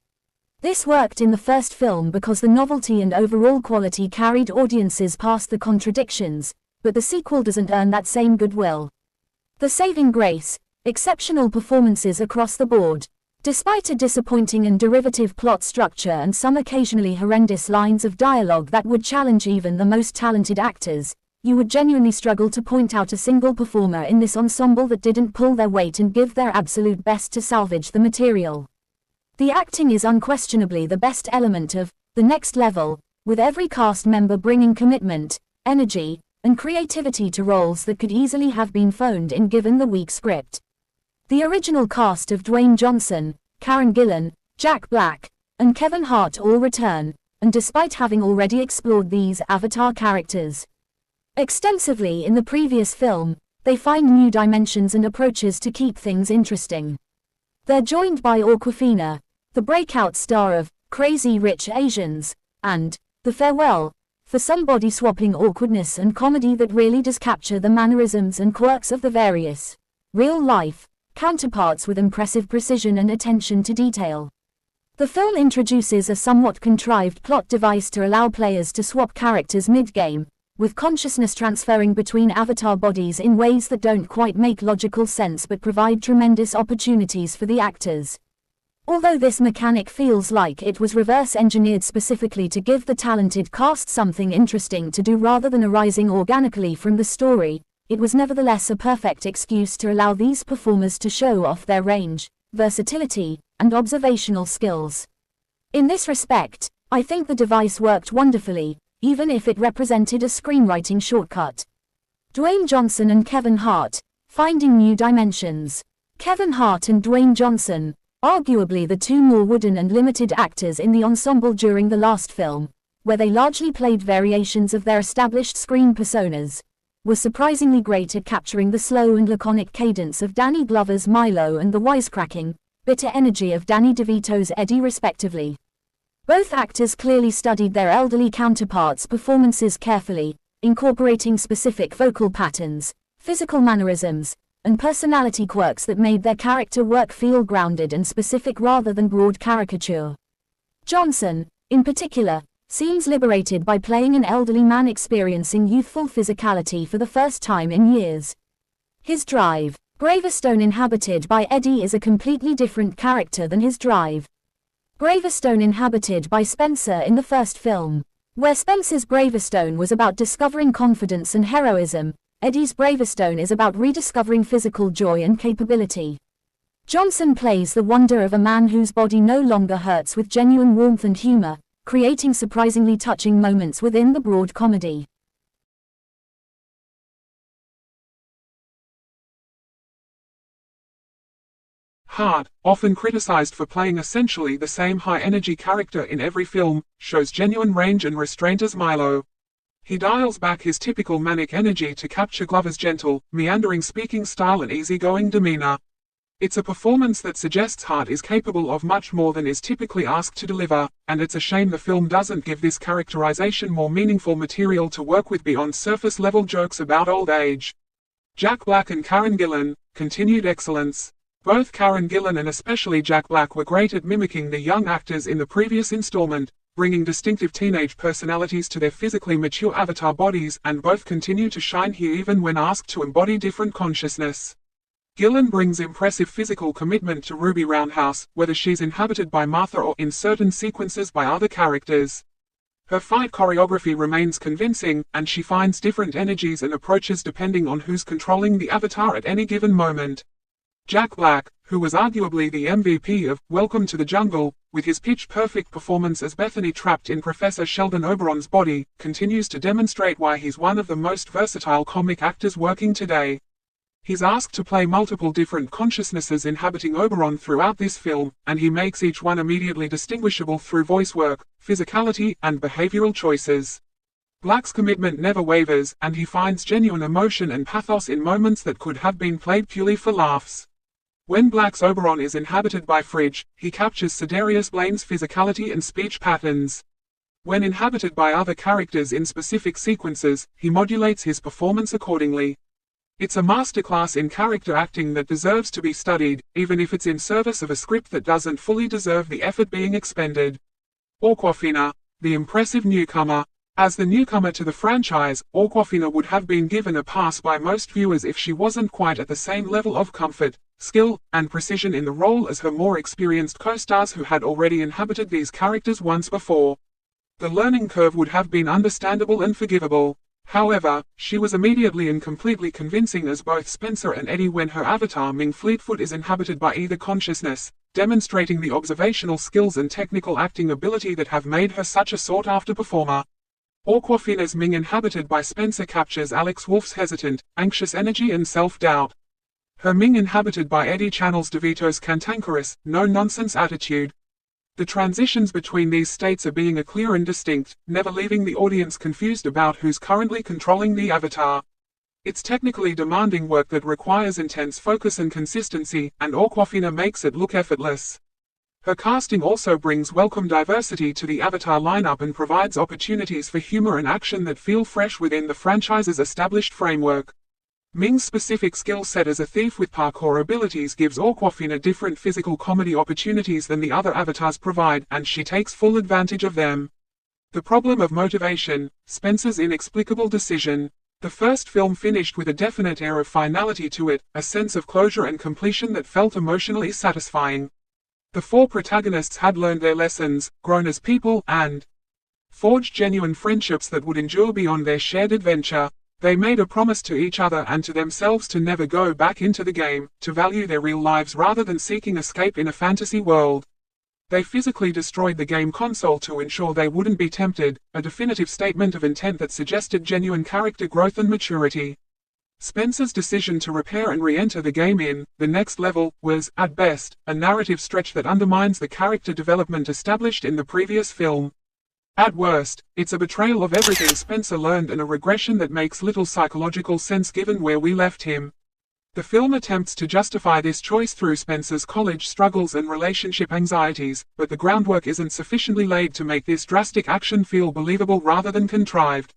This worked in the first film because the novelty and overall quality carried audiences past the contradictions, but the sequel doesn't earn that same goodwill. The saving grace: exceptional performances across the board. Despite a disappointing and derivative plot structure and some occasionally horrendous lines of dialogue that would challenge even the most talented actors, you would genuinely struggle to point out a single performer in this ensemble that didn't pull their weight and give their absolute best to salvage the material. The acting is unquestionably the best element of The Next Level, with every cast member bringing commitment, energy, and creativity to roles that could easily have been phoned in given the weak script. The original cast of Dwayne Johnson, Karen Gillan, Jack Black, and Kevin Hart all return, and despite having already explored these Avatar characters extensively in the previous film, they find new dimensions and approaches to keep things interesting. They're joined by Awkwafina, the breakout star of Crazy Rich Asians, and The Farewell, for some body-swapping awkwardness and comedy that really does capture the mannerisms and quirks of the various real-life counterparts with impressive precision and attention to detail. The film introduces a somewhat contrived plot device to allow players to swap characters mid-game, with consciousness transferring between avatar bodies in ways that don't quite make logical sense but provide tremendous opportunities for the actors. Although this mechanic feels like it was reverse-engineered specifically to give the talented cast something interesting to do rather than arising organically from the story, it was nevertheless a perfect excuse to allow these performers to show off their range, versatility, and observational skills. In this respect, I think the device worked wonderfully, even if it represented a screenwriting shortcut. Dwayne Johnson and Kevin Hart, finding new dimensions. Kevin Hart and Dwayne Johnson, arguably the two more wooden and limited actors in the ensemble during the last film, where they largely played variations of their established screen personas, were surprisingly great at capturing the slow and laconic cadence of Danny Glover's Milo and the wisecracking, bitter energy of Danny DeVito's Eddie respectively. Both actors clearly studied their elderly counterparts' performances carefully, incorporating specific vocal patterns, physical mannerisms, and personality quirks that made their character work feel grounded and specific rather than broad caricature. Johnson, in particular, seems liberated by playing an elderly man experiencing youthful physicality for the first time in years. His drive. Gravestone inhabited by Eddie is a completely different character than his drive. Gravestone inhabited by Spencer in the first film. Where Spencer's Gravestone was about discovering confidence and heroism, Eddie's Gravestone is about rediscovering physical joy and capability. Johnson plays the wonder of a man whose body no longer hurts with genuine warmth and humor, creating surprisingly touching moments within the broad comedy. Hart, often criticized for playing essentially the same high-energy character in every film, shows genuine range and restraint as Milo. He dials back his typical manic energy to capture Glover's gentle, meandering speaking style and easygoing demeanor. It's a performance that suggests Hart is capable of much more than is typically asked to deliver, and it's a shame the film doesn't give this characterization more meaningful material to work with beyond surface-level jokes about old age. Jack Black and Karen Gillan, continued excellence. Both Karen Gillan and especially Jack Black were great at mimicking the young actors in the previous installment, bringing distinctive teenage personalities to their physically mature avatar bodies, and both continue to shine here even when asked to embody different consciousness. Gillan brings impressive physical commitment to Ruby Roundhouse, whether she's inhabited by Martha or in certain sequences by other characters. Her fight choreography remains convincing, and she finds different energies and approaches depending on who's controlling the avatar at any given moment. Jack Black, who was arguably the MVP of Welcome to the Jungle, with his pitch-perfect performance as Bethany trapped in Professor Sheldon Oberon's body, continues to demonstrate why he's one of the most versatile comic actors working today. He's asked to play multiple different consciousnesses inhabiting Oberon throughout this film, and he makes each one immediately distinguishable through voice work, physicality, and behavioral choices. Black's commitment never wavers, and he finds genuine emotion and pathos in moments that could have been played purely for laughs. When Black's Oberon is inhabited by Fridge, he captures Sidarius Blaine's physicality and speech patterns. When inhabited by other characters in specific sequences, he modulates his performance accordingly. It's a masterclass in character acting that deserves to be studied, even if it's in service of a script that doesn't fully deserve the effort being expended. Awkwafina, the impressive newcomer. As the newcomer to the franchise, Awkwafina would have been given a pass by most viewers if she wasn't quite at the same level of comfort, skill, and precision in the role as her more experienced co-stars who had already inhabited these characters once before. The learning curve would have been understandable and forgivable. However, she was immediately and completely convincing as both Spencer and Eddie when her avatar Ming Fleetfoot is inhabited by either consciousness, demonstrating the observational skills and technical acting ability that have made her such a sought-after performer. Awkwafina's Ming inhabited by Spencer captures Alex Wolff's hesitant, anxious energy and self-doubt. Her Ming inhabited by Eddie channels DeVito's cantankerous, no-nonsense attitude. The transitions between these states are being clear and distinct, never leaving the audience confused about who's currently controlling the avatar. It's technically demanding work that requires intense focus and consistency, and Awkwafina makes it look effortless. Her casting also brings welcome diversity to the avatar lineup and provides opportunities for humor and action that feel fresh within the franchise's established framework. Ming's specific skill set as a thief with parkour abilities gives Awkwafina different physical comedy opportunities than the other avatars provide, and she takes full advantage of them. The problem of motivation, Spencer's inexplicable decision. The first film finished with a definite air of finality to it, a sense of closure and completion that felt emotionally satisfying. The four protagonists had learned their lessons, grown as people, and forged genuine friendships that would endure beyond their shared adventure. They made a promise to each other and to themselves to never go back into the game, to value their real lives rather than seeking escape in a fantasy world. They physically destroyed the game console to ensure they wouldn't be tempted, a definitive statement of intent that suggested genuine character growth and maturity. Spencer's decision to repair and re-enter the game in The Next Level was, at best, a narrative stretch that undermines the character development established in the previous film. At worst, it's a betrayal of everything Spencer learned and a regression that makes little psychological sense given where we left him. The film attempts to justify this choice through Spencer's college struggles and relationship anxieties, but the groundwork isn't sufficiently laid to make this drastic action feel believable rather than contrived.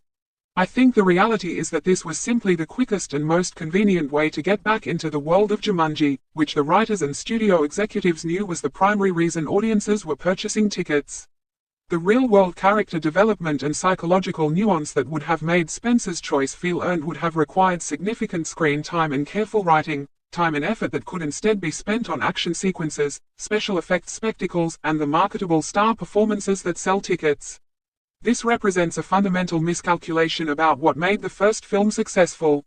I think the reality is that this was simply the quickest and most convenient way to get back into the world of Jumanji, which the writers and studio executives knew was the primary reason audiences were purchasing tickets. The real-world character development and psychological nuance that would have made Spencer's choice feel earned would have required significant screen time and careful writing, time and effort that could instead be spent on action sequences, special effects spectacles, and the marketable star performances that sell tickets. This represents a fundamental miscalculation about what made the first film successful.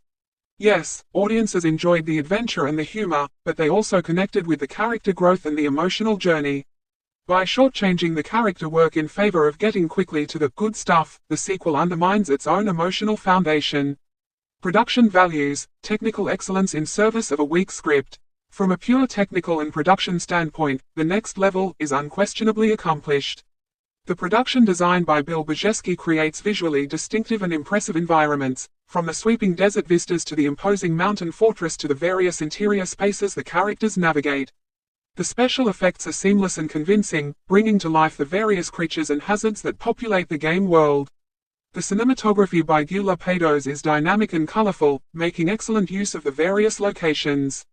Yes, audiences enjoyed the adventure and the humor, but they also connected with the character growth and the emotional journey. By shortchanging the character work in favor of getting quickly to the good stuff, the sequel undermines its own emotional foundation. Production values, technical excellence in service of a weak script. From a pure technical and production standpoint, The Next Level is unquestionably accomplished. The production design by Bill Bajewski creates visually distinctive and impressive environments, from the sweeping desert vistas to the imposing mountain fortress to the various interior spaces the characters navigate. The special effects are seamless and convincing, bringing to life the various creatures and hazards that populate the game world. The cinematography by Gillan is dynamic and colorful, making excellent use of the various locations.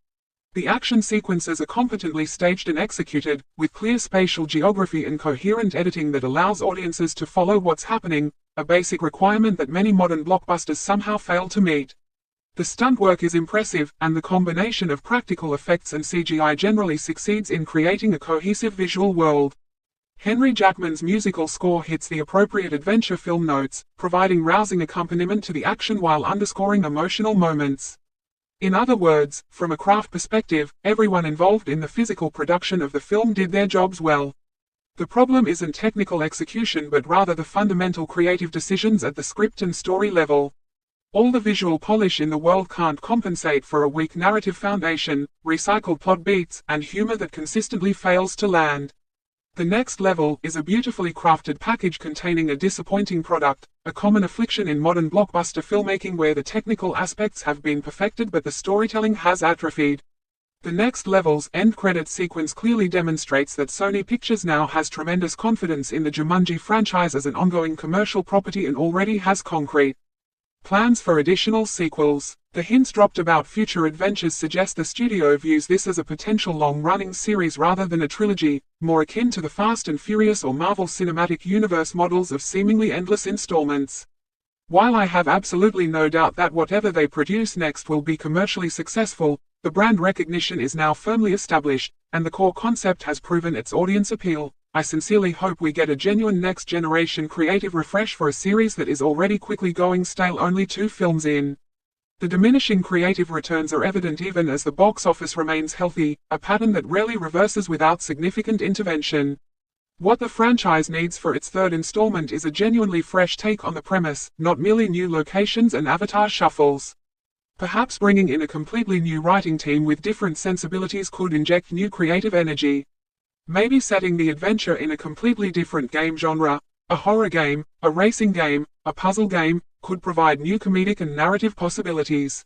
The action sequences are competently staged and executed, with clear spatial geography and coherent editing that allows audiences to follow what's happening, a basic requirement that many modern blockbusters somehow fail to meet. The stunt work is impressive, and the combination of practical effects and CGI generally succeeds in creating a cohesive visual world. Henry Jackman's musical score hits the appropriate adventure film notes, providing rousing accompaniment to the action while underscoring emotional moments. In other words, from a craft perspective, everyone involved in the physical production of the film did their jobs well. The problem isn't technical execution but rather the fundamental creative decisions at the script and story level. All the visual polish in the world can't compensate for a weak narrative foundation, recycled plot beats, and humor that consistently fails to land. The Next Level is a beautifully crafted package containing a disappointing product, a common affliction in modern blockbuster filmmaking where the technical aspects have been perfected but the storytelling has atrophied. The Next Level's end credits sequence clearly demonstrates that Sony Pictures now has tremendous confidence in the Jumanji franchise as an ongoing commercial property and already has concrete Plans for additional sequels. The hints dropped about future adventures suggest the studio views this as a potential long-running series rather than a trilogy, more akin to the Fast and Furious or Marvel Cinematic Universe models of seemingly endless installments. While I have absolutely no doubt that whatever they produce next will be commercially successful, the brand recognition is now firmly established, and the core concept has proven its audience appeal. I sincerely hope we get a genuine next-generation creative refresh for a series that is already quickly going stale only 2 films in. The diminishing creative returns are evident even as the box office remains healthy, a pattern that rarely reverses without significant intervention. What the franchise needs for its 3rd installment is a genuinely fresh take on the premise, not merely new locations and avatar shuffles. Perhaps bringing in a completely new writing team with different sensibilities could inject new creative energy. Maybe setting the adventure in a completely different game genre, a horror game, a racing game, a puzzle game, could provide new comedic and narrative possibilities.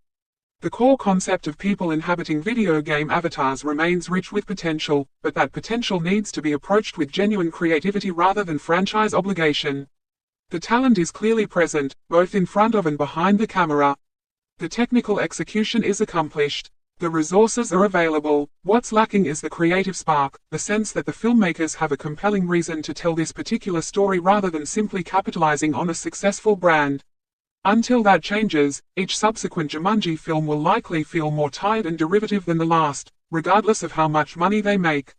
The core concept of people inhabiting video game avatars remains rich with potential, but that potential needs to be approached with genuine creativity rather than franchise obligation. The talent is clearly present, both in front of and behind the camera. The technical execution is accomplished. The resources are available. What's lacking is the creative spark, the sense that the filmmakers have a compelling reason to tell this particular story rather than simply capitalizing on a successful brand. Until that changes, each subsequent Jumanji film will likely feel more tired and derivative than the last, regardless of how much money they make.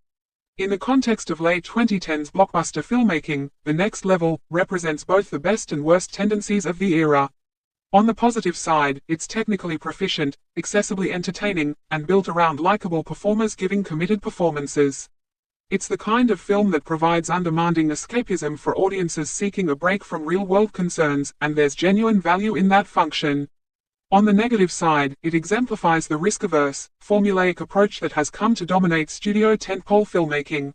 In the context of late 2010s blockbuster filmmaking, The Next Level represents both the best and worst tendencies of the era. On the positive side, it's technically proficient, accessibly entertaining, and built around likable performers giving committed performances. It's the kind of film that provides undemanding escapism for audiences seeking a break from real-world concerns, and there's genuine value in that function. On the negative side, it exemplifies the risk-averse, formulaic approach that has come to dominate studio tentpole filmmaking.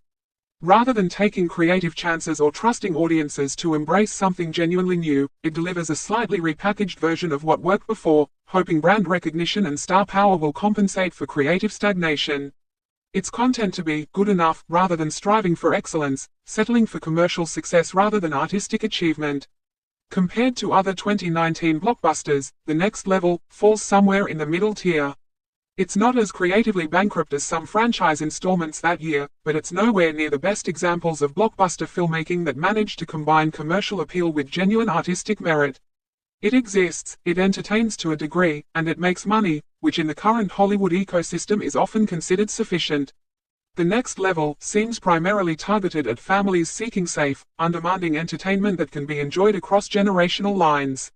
Rather than taking creative chances or trusting audiences to embrace something genuinely new, it delivers a slightly repackaged version of what worked before, hoping brand recognition and star power will compensate for creative stagnation. It's content to be good enough rather than striving for excellence, settling for commercial success rather than artistic achievement. Compared to other 2019 blockbusters, The Next Level falls somewhere in the middle tier. It's not as creatively bankrupt as some franchise installments that year, but it's nowhere near the best examples of blockbuster filmmaking that managed to combine commercial appeal with genuine artistic merit. It exists, it entertains to a degree, and it makes money, which in the current Hollywood ecosystem is often considered sufficient. The Next Level seems primarily targeted at families seeking safe, undemanding entertainment that can be enjoyed across generational lines.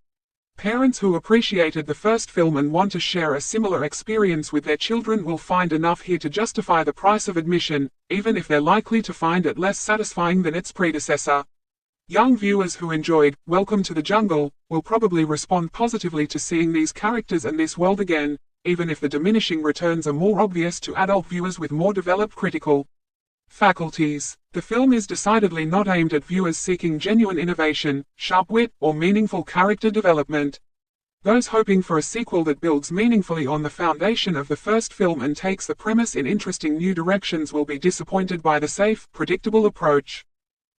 Parents who appreciated the first film and want to share a similar experience with their children will find enough here to justify the price of admission, even if they're likely to find it less satisfying than its predecessor. Young viewers who enjoyed Welcome to the Jungle will probably respond positively to seeing these characters and this world again, even if the diminishing returns are more obvious to adult viewers with more developed critical faculties. The film is decidedly not aimed at viewers seeking genuine innovation, sharp wit, or meaningful character development. Those hoping for a sequel that builds meaningfully on the foundation of the first film and takes the premise in interesting new directions will be disappointed by the safe, predictable approach.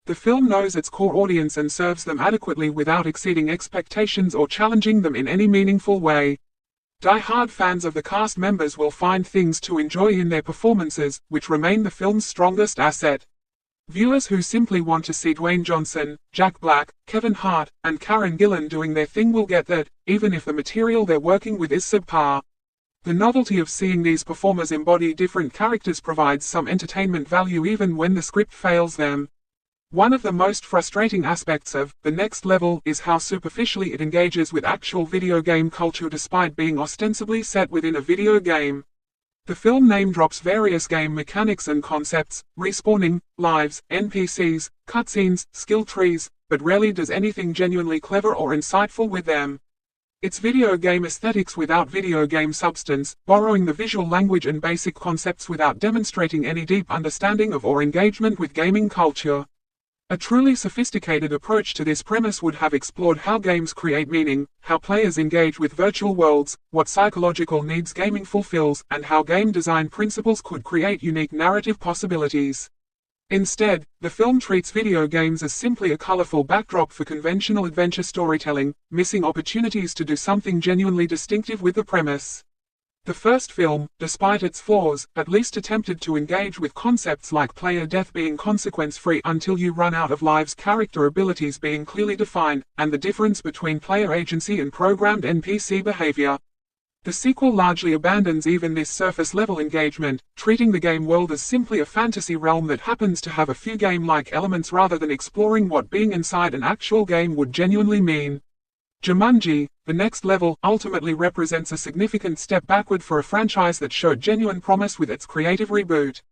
The film knows its core audience and serves them adequately without exceeding expectations or challenging them in any meaningful way. Die-hard fans of the cast members will find things to enjoy in their performances, which remain the film's strongest asset. Viewers who simply want to see Dwayne Johnson, Jack Black, Kevin Hart, and Karen Gillan doing their thing will get that, even if the material they're working with is subpar. The novelty of seeing these performers embody different characters provides some entertainment value even when the script fails them. One of the most frustrating aspects of The Next Level is how superficially it engages with actual video game culture despite being ostensibly set within a video game. The film name drops various game mechanics and concepts, respawning, lives, NPCs, cutscenes, skill trees, but rarely does anything genuinely clever or insightful with them. It's video game aesthetics without video game substance, borrowing the visual language and basic concepts without demonstrating any deep understanding of or engagement with gaming culture. A truly sophisticated approach to this premise would have explored how games create meaning, how players engage with virtual worlds, what psychological needs gaming fulfills, and how game design principles could create unique narrative possibilities. Instead, the film treats video games as simply a colorful backdrop for conventional adventure storytelling, missing opportunities to do something genuinely distinctive with the premise. The first film, despite its flaws, at least attempted to engage with concepts like player death being consequence-free until you run out of lives, character abilities being clearly defined, and the difference between player agency and programmed NPC behavior. The sequel largely abandons even this surface-level engagement, treating the game world as simply a fantasy realm that happens to have a few game-like elements rather than exploring what being inside an actual game would genuinely mean. Jumanji, The Next Level, ultimately represents a significant step backward for a franchise that showed genuine promise with its creative reboot.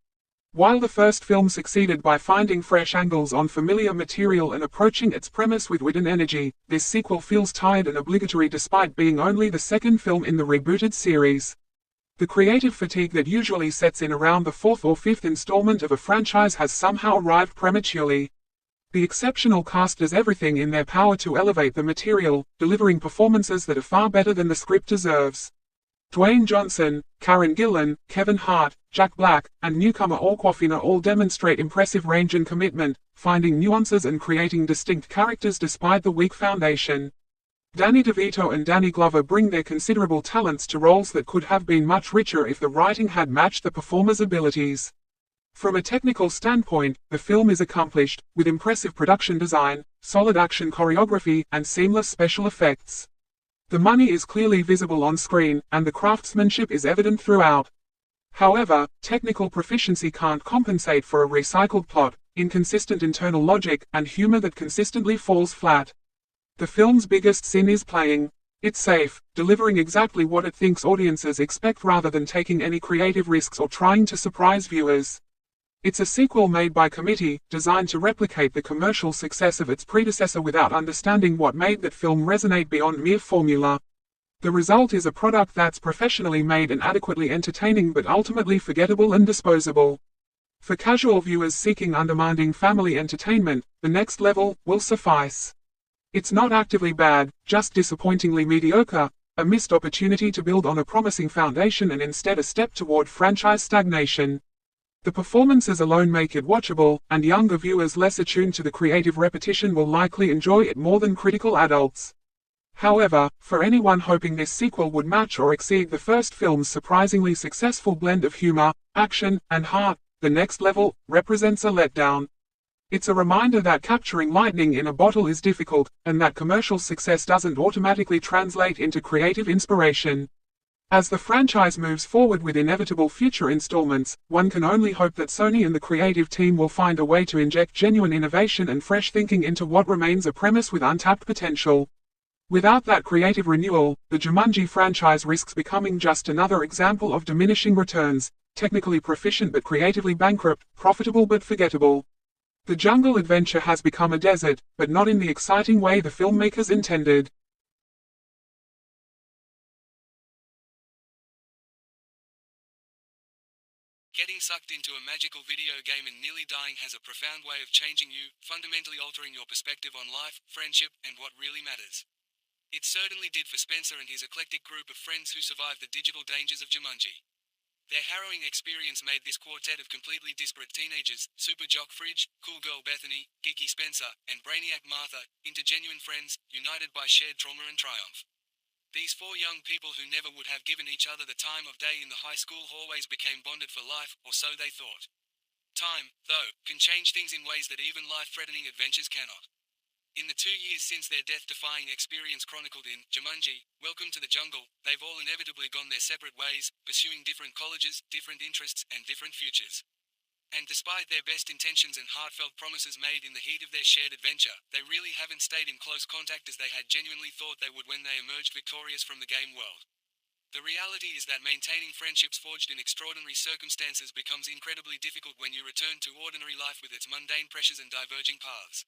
While the first film succeeded by finding fresh angles on familiar material and approaching its premise with wit and energy, this sequel feels tired and obligatory despite being only the second film in the rebooted series. The creative fatigue that usually sets in around the fourth or fifth installment of a franchise has somehow arrived prematurely. The exceptional cast does everything in their power to elevate the material, delivering performances that are far better than the script deserves. Dwayne Johnson, Karen Gillan, Kevin Hart, Jack Black, and newcomer Awkwafina all demonstrate impressive range and commitment, finding nuances and creating distinct characters despite the weak foundation. Danny DeVito and Danny Glover bring their considerable talents to roles that could have been much richer if the writing had matched the performers' abilities. From a technical standpoint, the film is accomplished, with impressive production design, solid action choreography, and seamless special effects. The money is clearly visible on screen, and the craftsmanship is evident throughout. However, technical proficiency can't compensate for a recycled plot, inconsistent internal logic, and humor that consistently falls flat. The film's biggest sin is playing it safe, delivering exactly what it thinks audiences expect rather than taking any creative risks or trying to surprise viewers. It's a sequel made by committee, designed to replicate the commercial success of its predecessor without understanding what made that film resonate beyond mere formula. The result is a product that's professionally made and adequately entertaining but ultimately forgettable and disposable. For casual viewers seeking undemanding family entertainment, The Next Level will suffice. It's not actively bad, just disappointingly mediocre, a missed opportunity to build on a promising foundation and instead a step toward franchise stagnation. The performances alone make it watchable, and younger viewers less attuned to the creative repetition will likely enjoy it more than critical adults. However, for anyone hoping this sequel would match or exceed the first film's surprisingly successful blend of humor, action, and heart, The Next Level represents a letdown. It's a reminder that capturing lightning in a bottle is difficult, and that commercial success doesn't automatically translate into creative inspiration. As the franchise moves forward with inevitable future installments, one can only hope that Sony and the creative team will find a way to inject genuine innovation and fresh thinking into what remains a premise with untapped potential. Without that creative renewal, the Jumanji franchise risks becoming just another example of diminishing returns, technically proficient but creatively bankrupt, profitable but forgettable. The jungle adventure has become a desert, but not in the exciting way the filmmakers intended. Getting sucked into a magical video game and nearly dying has a profound way of changing you, fundamentally altering your perspective on life, friendship, and what really matters. It certainly did for Spencer and his eclectic group of friends who survived the digital dangers of Jumanji. Their harrowing experience made this quartet of completely disparate teenagers, super jock Fridge, cool girl Bethany, geeky Spencer, and brainiac Martha, into genuine friends, united by shared trauma and triumph. These four young people who never would have given each other the time of day in the high school hallways became bonded for life, or so they thought. Time, though, can change things in ways that even life-threatening adventures cannot. In the 2 years since their death-defying experience chronicled in Jumanji, Welcome to the Jungle, they've all inevitably gone their separate ways, pursuing different colleges, different interests, and different futures. And despite their best intentions and heartfelt promises made in the heat of their shared adventure, they really haven't stayed in close contact as they had genuinely thought they would when they emerged victorious from the game world. The reality is that maintaining friendships forged in extraordinary circumstances becomes incredibly difficult when you return to ordinary life with its mundane pressures and diverging paths.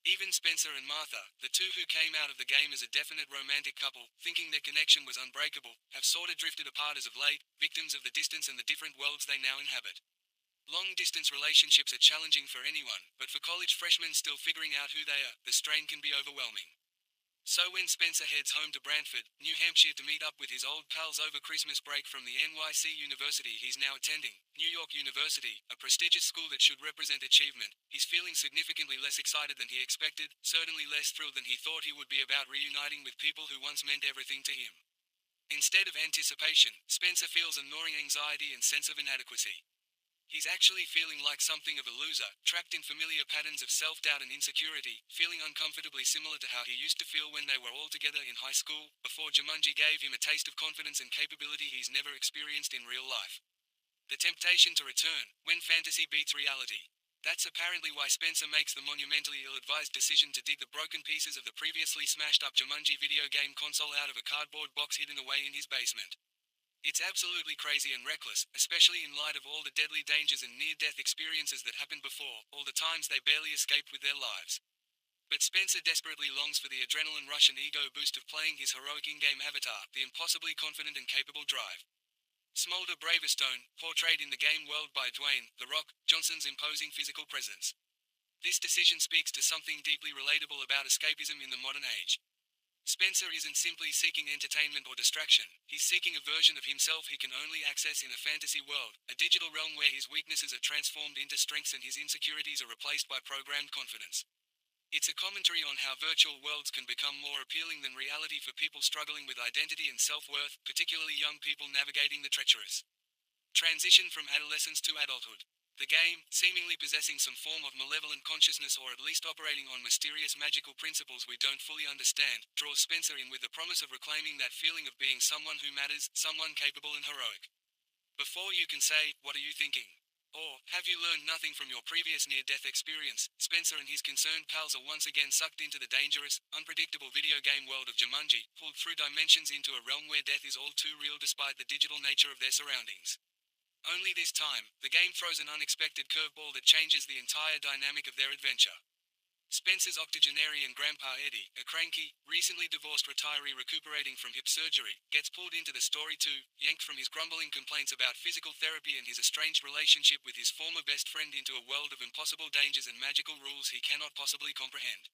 Even Spencer and Martha, the two who came out of the game as a definite romantic couple, thinking their connection was unbreakable, have sorta drifted apart as of late, victims of the distance and the different worlds they now inhabit. Long-distance relationships are challenging for anyone, but for college freshmen still figuring out who they are, the strain can be overwhelming. So when Spencer heads home to Brantford, New Hampshire to meet up with his old pals over Christmas break from the NYC university he's now attending, New York University, a prestigious school that should represent achievement, he's feeling significantly less excited than he expected, certainly less thrilled than he thought he would be about reuniting with people who once meant everything to him. Instead of anticipation, Spencer feels a gnawing anxiety and sense of inadequacy. He's actually feeling like something of a loser, trapped in familiar patterns of self-doubt and insecurity, feeling uncomfortably similar to how he used to feel when they were all together in high school, before Jumanji gave him a taste of confidence and capability he's never experienced in real life. The temptation to return, when fantasy beats reality. That's apparently why Spencer makes the monumentally ill-advised decision to dig the broken pieces of the previously smashed-up Jumanji video game console out of a cardboard box hidden away in his basement. It's absolutely crazy and reckless, especially in light of all the deadly dangers and near-death experiences that happened before, all the times they barely escaped with their lives. But Spencer desperately longs for the adrenaline rush and ego boost of playing his heroic in-game avatar, the impossibly confident and capable Drive. Smolder Bravestone, portrayed in the game world by Dwayne, The Rock, Johnson's imposing physical presence. This decision speaks to something deeply relatable about escapism in the modern age. Spencer isn't simply seeking entertainment or distraction, he's seeking a version of himself he can only access in a fantasy world, a digital realm where his weaknesses are transformed into strengths and his insecurities are replaced by programmed confidence. It's a commentary on how virtual worlds can become more appealing than reality for people struggling with identity and self-worth, particularly young people navigating the treacherous transition from adolescence to adulthood. The game, seemingly possessing some form of malevolent consciousness or at least operating on mysterious magical principles we don't fully understand, draws Spencer in with the promise of reclaiming that feeling of being someone who matters, someone capable and heroic. Before you can say, "What are you thinking?" Or, "Have you learned nothing from your previous near-death experience?" Spencer and his concerned pals are once again sucked into the dangerous, unpredictable video game world of Jumanji, pulled through dimensions into a realm where death is all too real despite the digital nature of their surroundings. Only this time, the game throws an unexpected curveball that changes the entire dynamic of their adventure. Spencer's octogenarian grandpa Eddie, a cranky, recently divorced retiree recuperating from hip surgery, gets pulled into the story too, yanked from his grumbling complaints about physical therapy and his estranged relationship with his former best friend into a world of impossible dangers and magical rules he cannot possibly comprehend.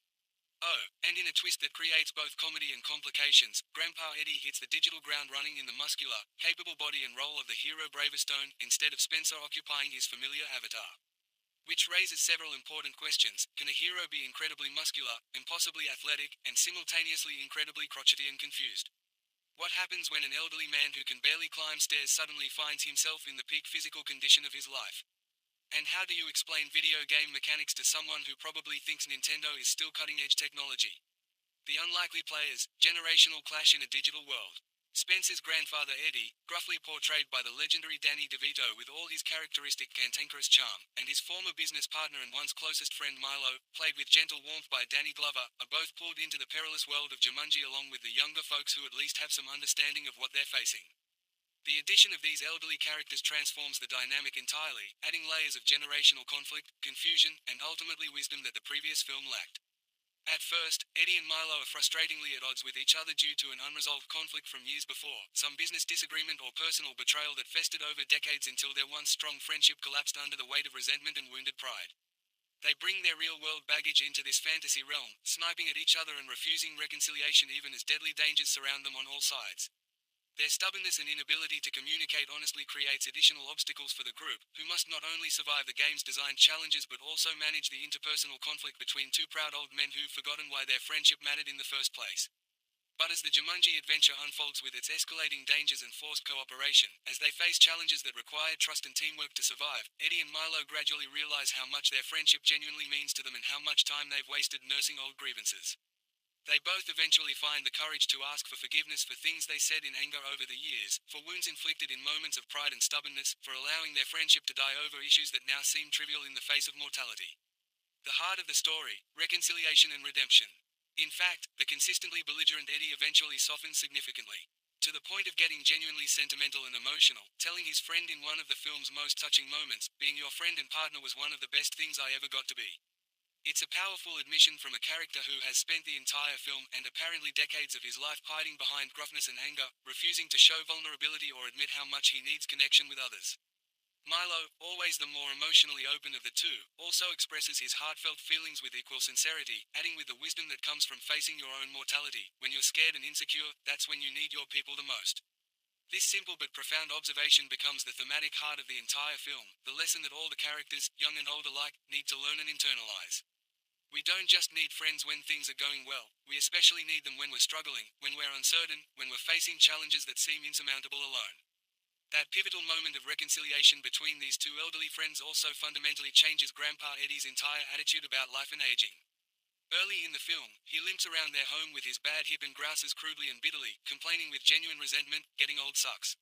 Oh, and in a twist that creates both comedy and complications, Grandpa Eddie hits the digital ground running in the muscular, capable body and role of the hero Bravestone, instead of Spencer occupying his familiar avatar. Which raises several important questions. Can a hero be incredibly muscular, impossibly athletic, and simultaneously incredibly crotchety and confused? What happens when an elderly man who can barely climb stairs suddenly finds himself in the peak physical condition of his life? And how do you explain video game mechanics to someone who probably thinks Nintendo is still cutting-edge technology? The unlikely players, generational clash in a digital world. Spencer's grandfather Eddie, gruffly portrayed by the legendary DeVito with all his characteristic cantankerous charm, and his former business partner and once closest friend Milo, played with gentle warmth by Danny Glover, are both pulled into the perilous world of Jumanji along with the younger folks who at least have some understanding of what they're facing. The addition of these elderly characters transforms the dynamic entirely, adding layers of generational conflict, confusion, and ultimately wisdom that the previous film lacked. At first, Eddie and Milo are frustratingly at odds with each other due to an unresolved conflict from years before, some business disagreement or personal betrayal that festered over decades until their once strong friendship collapsed under the weight of resentment and wounded pride. They bring their real-world baggage into this fantasy realm, sniping at each other and refusing reconciliation even as deadly dangers surround them on all sides. Their stubbornness and inability to communicate honestly creates additional obstacles for the group, who must not only survive the game's designed challenges but also manage the interpersonal conflict between two proud old men who've forgotten why their friendship mattered in the first place. But as the Jumanji adventure unfolds with its escalating dangers and forced cooperation, as they face challenges that require trust and teamwork to survive, Eddie and Milo gradually realize how much their friendship genuinely means to them and how much time they've wasted nursing old grievances. They both eventually find the courage to ask for forgiveness for things they said in anger over the years, for wounds inflicted in moments of pride and stubbornness, for allowing their friendship to die over issues that now seem trivial in the face of mortality. The heart of the story, reconciliation and redemption. In fact, the consistently belligerent Eddie eventually softens significantly, to the point of getting genuinely sentimental and emotional, telling his friend in one of the film's most touching moments, "Being your friend and partner was one of the best things I ever got to be." It's a powerful admission from a character who has spent the entire film and apparently decades of his life hiding behind gruffness and anger, refusing to show vulnerability or admit how much he needs connection with others. Milo, always the more emotionally open of the two, also expresses his heartfelt feelings with equal sincerity, adding with the wisdom that comes from facing your own mortality. When you're scared and insecure, that's when you need your people the most. This simple but profound observation becomes the thematic heart of the entire film, the lesson that all the characters, young and old alike, need to learn and internalize. We don't just need friends when things are going well, we especially need them when we're struggling, when we're uncertain, when we're facing challenges that seem insurmountable alone. That pivotal moment of reconciliation between these two elderly friends also fundamentally changes Grandpa Eddie's entire attitude about life and aging. Early in the film, he limps around their home with his bad hip and grouses crudely and bitterly, complaining with genuine resentment, "Getting old sucks."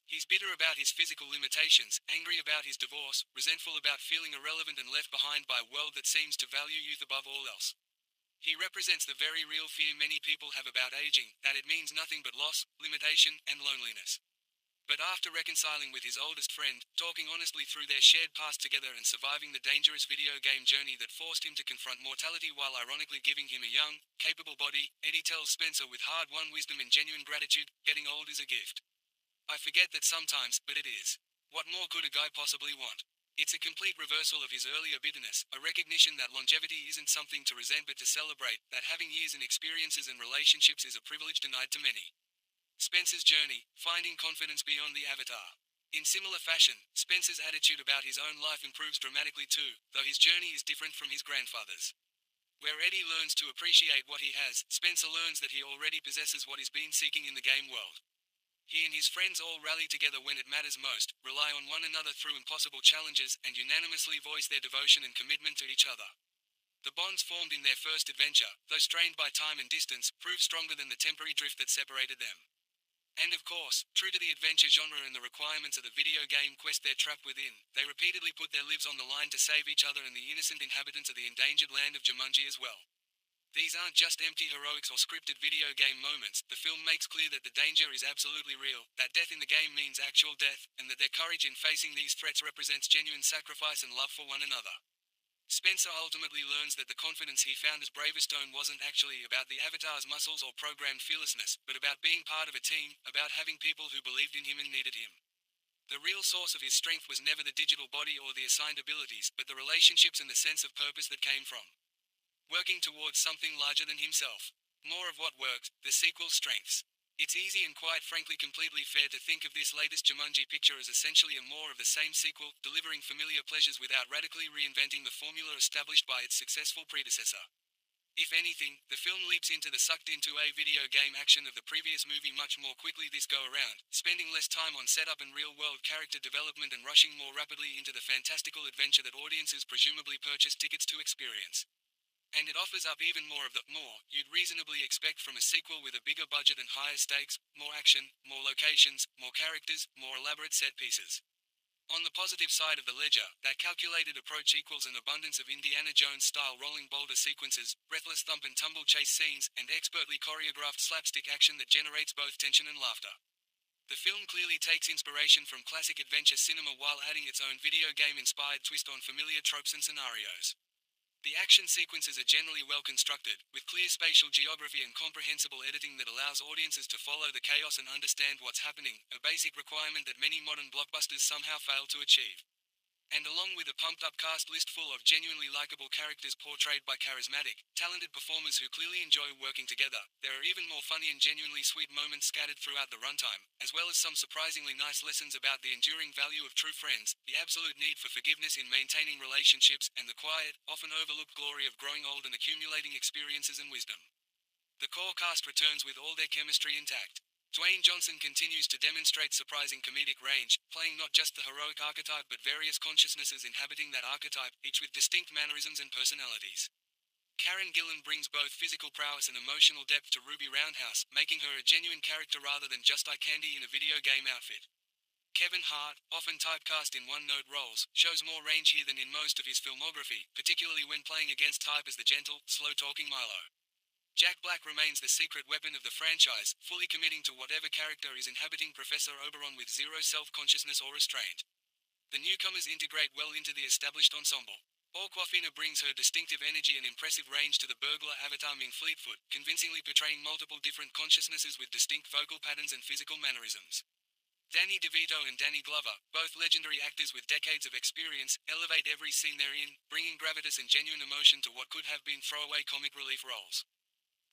He's bitter about his physical limitations, angry about his divorce, resentful about feeling irrelevant and left behind by a world that seems to value youth above all else. He represents the very real fear many people have about aging, that it means nothing but loss, limitation, and loneliness. But after reconciling with his oldest friend, talking honestly through their shared past together and surviving the dangerous video game journey that forced him to confront mortality while ironically giving him a young, capable body, Eddie tells Spencer with hard-won wisdom and genuine gratitude, "Getting old is a gift. I forget that sometimes, but it is. What more could a guy possibly want?" It's a complete reversal of his earlier bitterness, a recognition that longevity isn't something to resent but to celebrate, that having years and experiences and relationships is a privilege denied to many. Spencer's journey, finding confidence beyond the avatar. In similar fashion, Spencer's attitude about his own life improves dramatically too, though his journey is different from his grandfather's. Where Eddie learns to appreciate what he has, Spencer learns that he already possesses what he's been seeking in the game world. He and his friends all rally together when it matters most, rely on one another through impossible challenges, and unanimously voice their devotion and commitment to each other. The bonds formed in their first adventure, though strained by time and distance, prove stronger than the temporary drift that separated them. And of course, true to the adventure genre and the requirements of the video game quest they're trapped within, they repeatedly put their lives on the line to save each other and the innocent inhabitants of the endangered land of Jumanji as well. These aren't just empty heroics or scripted video game moments. The film makes clear that the danger is absolutely real, that death in the game means actual death, and that their courage in facing these threats represents genuine sacrifice and love for one another. Spencer ultimately learns that the confidence he found as Bravestone wasn't actually about the Avatar's muscles or programmed fearlessness, but about being part of a team, about having people who believed in him and needed him. The real source of his strength was never the digital body or the assigned abilities, but the relationships and the sense of purpose that came from working towards something larger than himself. More of what worked, the sequel's strengths. It's easy and quite frankly completely fair to think of this latest Jumanji picture as essentially a more of the same sequel, delivering familiar pleasures without radically reinventing the formula established by its successful predecessor. If anything, the film leaps into the sucked-into-a video game action of the previous movie much more quickly this go-around, spending less time on setup and real-world character development and rushing more rapidly into the fantastical adventure that audiences presumably purchased tickets to experience. And it offers up even more of the more you'd reasonably expect from a sequel with a bigger budget and higher stakes, more action, more locations, more characters, more elaborate set pieces. On the positive side of the ledger, that calculated approach equals an abundance of Indiana Jones-style rolling boulder sequences, breathless thump and tumble chase scenes, and expertly choreographed slapstick action that generates both tension and laughter. The film clearly takes inspiration from classic adventure cinema while adding its own video game-inspired twist on familiar tropes and scenarios. The action sequences are generally well constructed, with clear spatial geography and comprehensible editing that allows audiences to follow the chaos and understand what's happening, a basic requirement that many modern blockbusters somehow fail to achieve. And along with a pumped-up cast list full of genuinely likable characters portrayed by charismatic, talented performers who clearly enjoy working together, there are even more funny and genuinely sweet moments scattered throughout the runtime, as well as some surprisingly nice lessons about the enduring value of true friends, the absolute need for forgiveness in maintaining relationships, and the quiet, often overlooked glory of growing old and accumulating experiences and wisdom. The core cast returns with all their chemistry intact. Dwayne Johnson continues to demonstrate surprising comedic range, playing not just the heroic archetype but various consciousnesses inhabiting that archetype, each with distinct mannerisms and personalities. Karen Gillan brings both physical prowess and emotional depth to Ruby Roundhouse, making her a genuine character rather than just eye candy in a video game outfit. Kevin Hart, often typecast in one-note roles, shows more range here than in most of his filmography, particularly when playing against type as the gentle, slow-talking Milo. Jack Black remains the secret weapon of the franchise, fully committing to whatever character is inhabiting Professor Oberon with zero self-consciousness or restraint. The newcomers integrate well into the established ensemble. Awkwafina brings her distinctive energy and impressive range to the burglar avatar Ming Fleetfoot, convincingly portraying multiple different consciousnesses with distinct vocal patterns and physical mannerisms. Danny DeVito and Danny Glover, both legendary actors with decades of experience, elevate every scene they're in, bringing gravitas and genuine emotion to what could have been throwaway comic relief roles.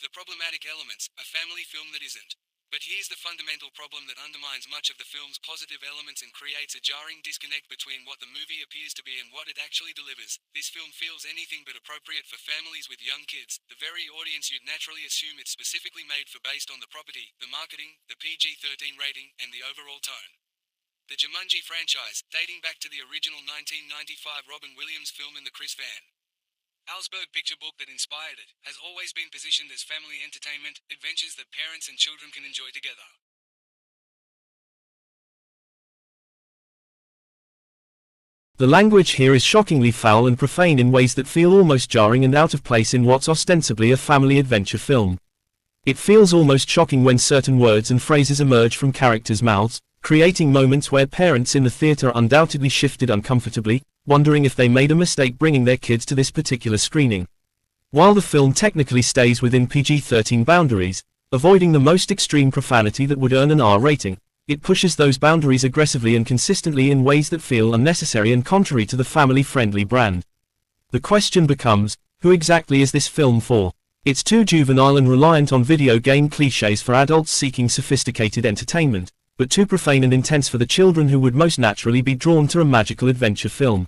The problematic elements, a family film that isn't. But here's the fundamental problem that undermines much of the film's positive elements and creates a jarring disconnect between what the movie appears to be and what it actually delivers. This film feels anything but appropriate for families with young kids, the very audience you'd naturally assume it's specifically made for based on the property, the marketing, the PG-13 rating, and the overall tone. The Jumanji franchise, dating back to the original 1995 Robin Williams film and the Chris Van Allsburg picture book that inspired it, has always been positioned as family entertainment, adventures that parents and children can enjoy together. The language here is shockingly foul and profane in ways that feel almost jarring and out of place in what's ostensibly a family adventure film. It feels almost shocking when certain words and phrases emerge from characters' mouths, creating moments where parents in the theater undoubtedly shifted uncomfortably, wondering if they made a mistake bringing their kids to this particular screening. While the film technically stays within PG-13 boundaries, avoiding the most extreme profanity that would earn an R rating, it pushes those boundaries aggressively and consistently in ways that feel unnecessary and contrary to the family-friendly brand. The question becomes, who exactly is this film for? It's too juvenile and reliant on video game clichés for adults seeking sophisticated entertainment, but too profane and intense for the children who would most naturally be drawn to a magical adventure film.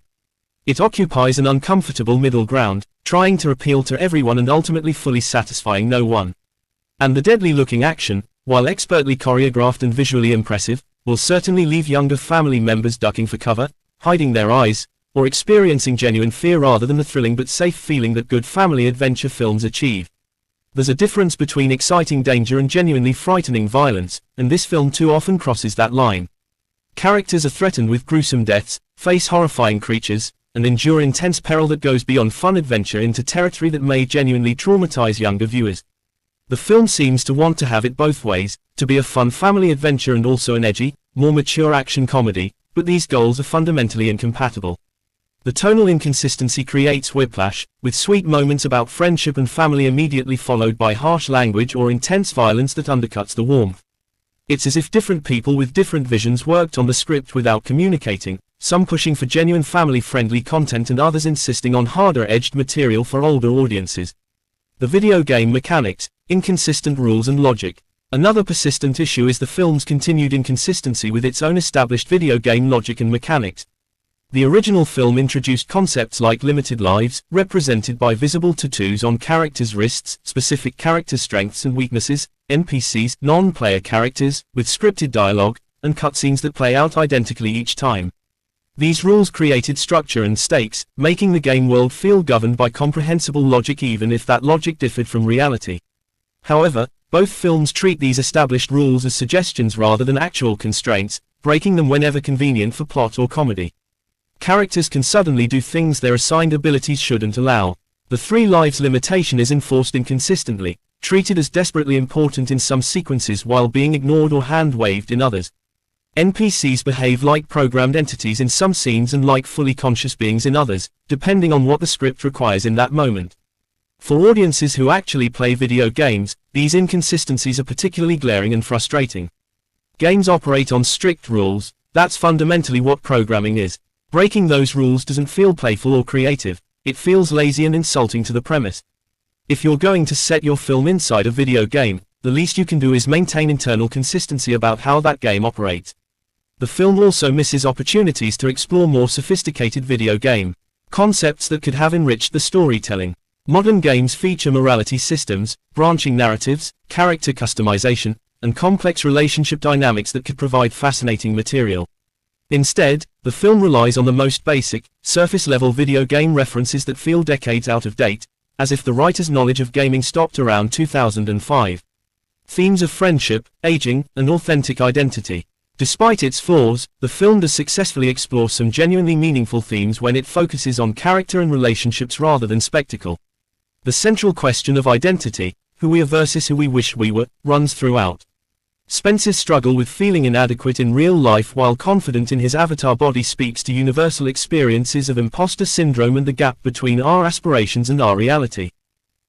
It occupies an uncomfortable middle ground, trying to appeal to everyone and ultimately fully satisfying no one. And the deadly-looking action, while expertly choreographed and visually impressive, will certainly leave younger family members ducking for cover, hiding their eyes, or experiencing genuine fear rather than the thrilling but safe feeling that good family adventure films achieve. There's a difference between exciting danger and genuinely frightening violence, and this film too often crosses that line. Characters are threatened with gruesome deaths, face horrifying creatures, and endure intense peril that goes beyond fun adventure into territory that may genuinely traumatize younger viewers. The film seems to want to have it both ways, to be a fun family adventure and also an edgy, more mature action comedy, but these goals are fundamentally incompatible. The tonal inconsistency creates whiplash, with sweet moments about friendship and family immediately followed by harsh language or intense violence that undercuts the warmth. It's as if different people with different visions worked on the script without communicating, some pushing for genuine family-friendly content and others insisting on harder-edged material for older audiences. The video game mechanics, inconsistent rules and logic. Another persistent issue is the film's continued inconsistency with its own established video game logic and mechanics. The original film introduced concepts like limited lives, represented by visible tattoos on characters' wrists, specific character strengths and weaknesses, NPCs, non-player characters, with scripted dialogue, and cutscenes that play out identically each time. These rules created structure and stakes, making the game world feel governed by comprehensible logic even if that logic differed from reality. However, both films treat these established rules as suggestions rather than actual constraints, breaking them whenever convenient for plot or comedy. Characters can suddenly do things their assigned abilities shouldn't allow. The 3 lives limitation is enforced inconsistently, treated as desperately important in some sequences while being ignored or hand-waved in others. NPCs behave like programmed entities in some scenes and like fully conscious beings in others, depending on what the script requires in that moment. For audiences who actually play video games, these inconsistencies are particularly glaring and frustrating. Games operate on strict rules, that's fundamentally what programming is. Breaking those rules doesn't feel playful or creative, it feels lazy and insulting to the premise. If you're going to set your film inside a video game, the least you can do is maintain internal consistency about how that game operates. The film also misses opportunities to explore more sophisticated video game concepts that could have enriched the storytelling. Modern games feature morality systems, branching narratives, character customization, and complex relationship dynamics that could provide fascinating material. Instead, the film relies on the most basic, surface-level video game references that feel decades out of date, as if the writer's knowledge of gaming stopped around 2005. Themes of friendship, aging, and authentic identity. Despite its flaws, the film does successfully explore some genuinely meaningful themes when it focuses on character and relationships rather than spectacle. The central question of identity, who we are versus who we wish we were, runs throughout. Spencer's struggle with feeling inadequate in real life while confident in his avatar body speaks to universal experiences of imposter syndrome and the gap between our aspirations and our reality.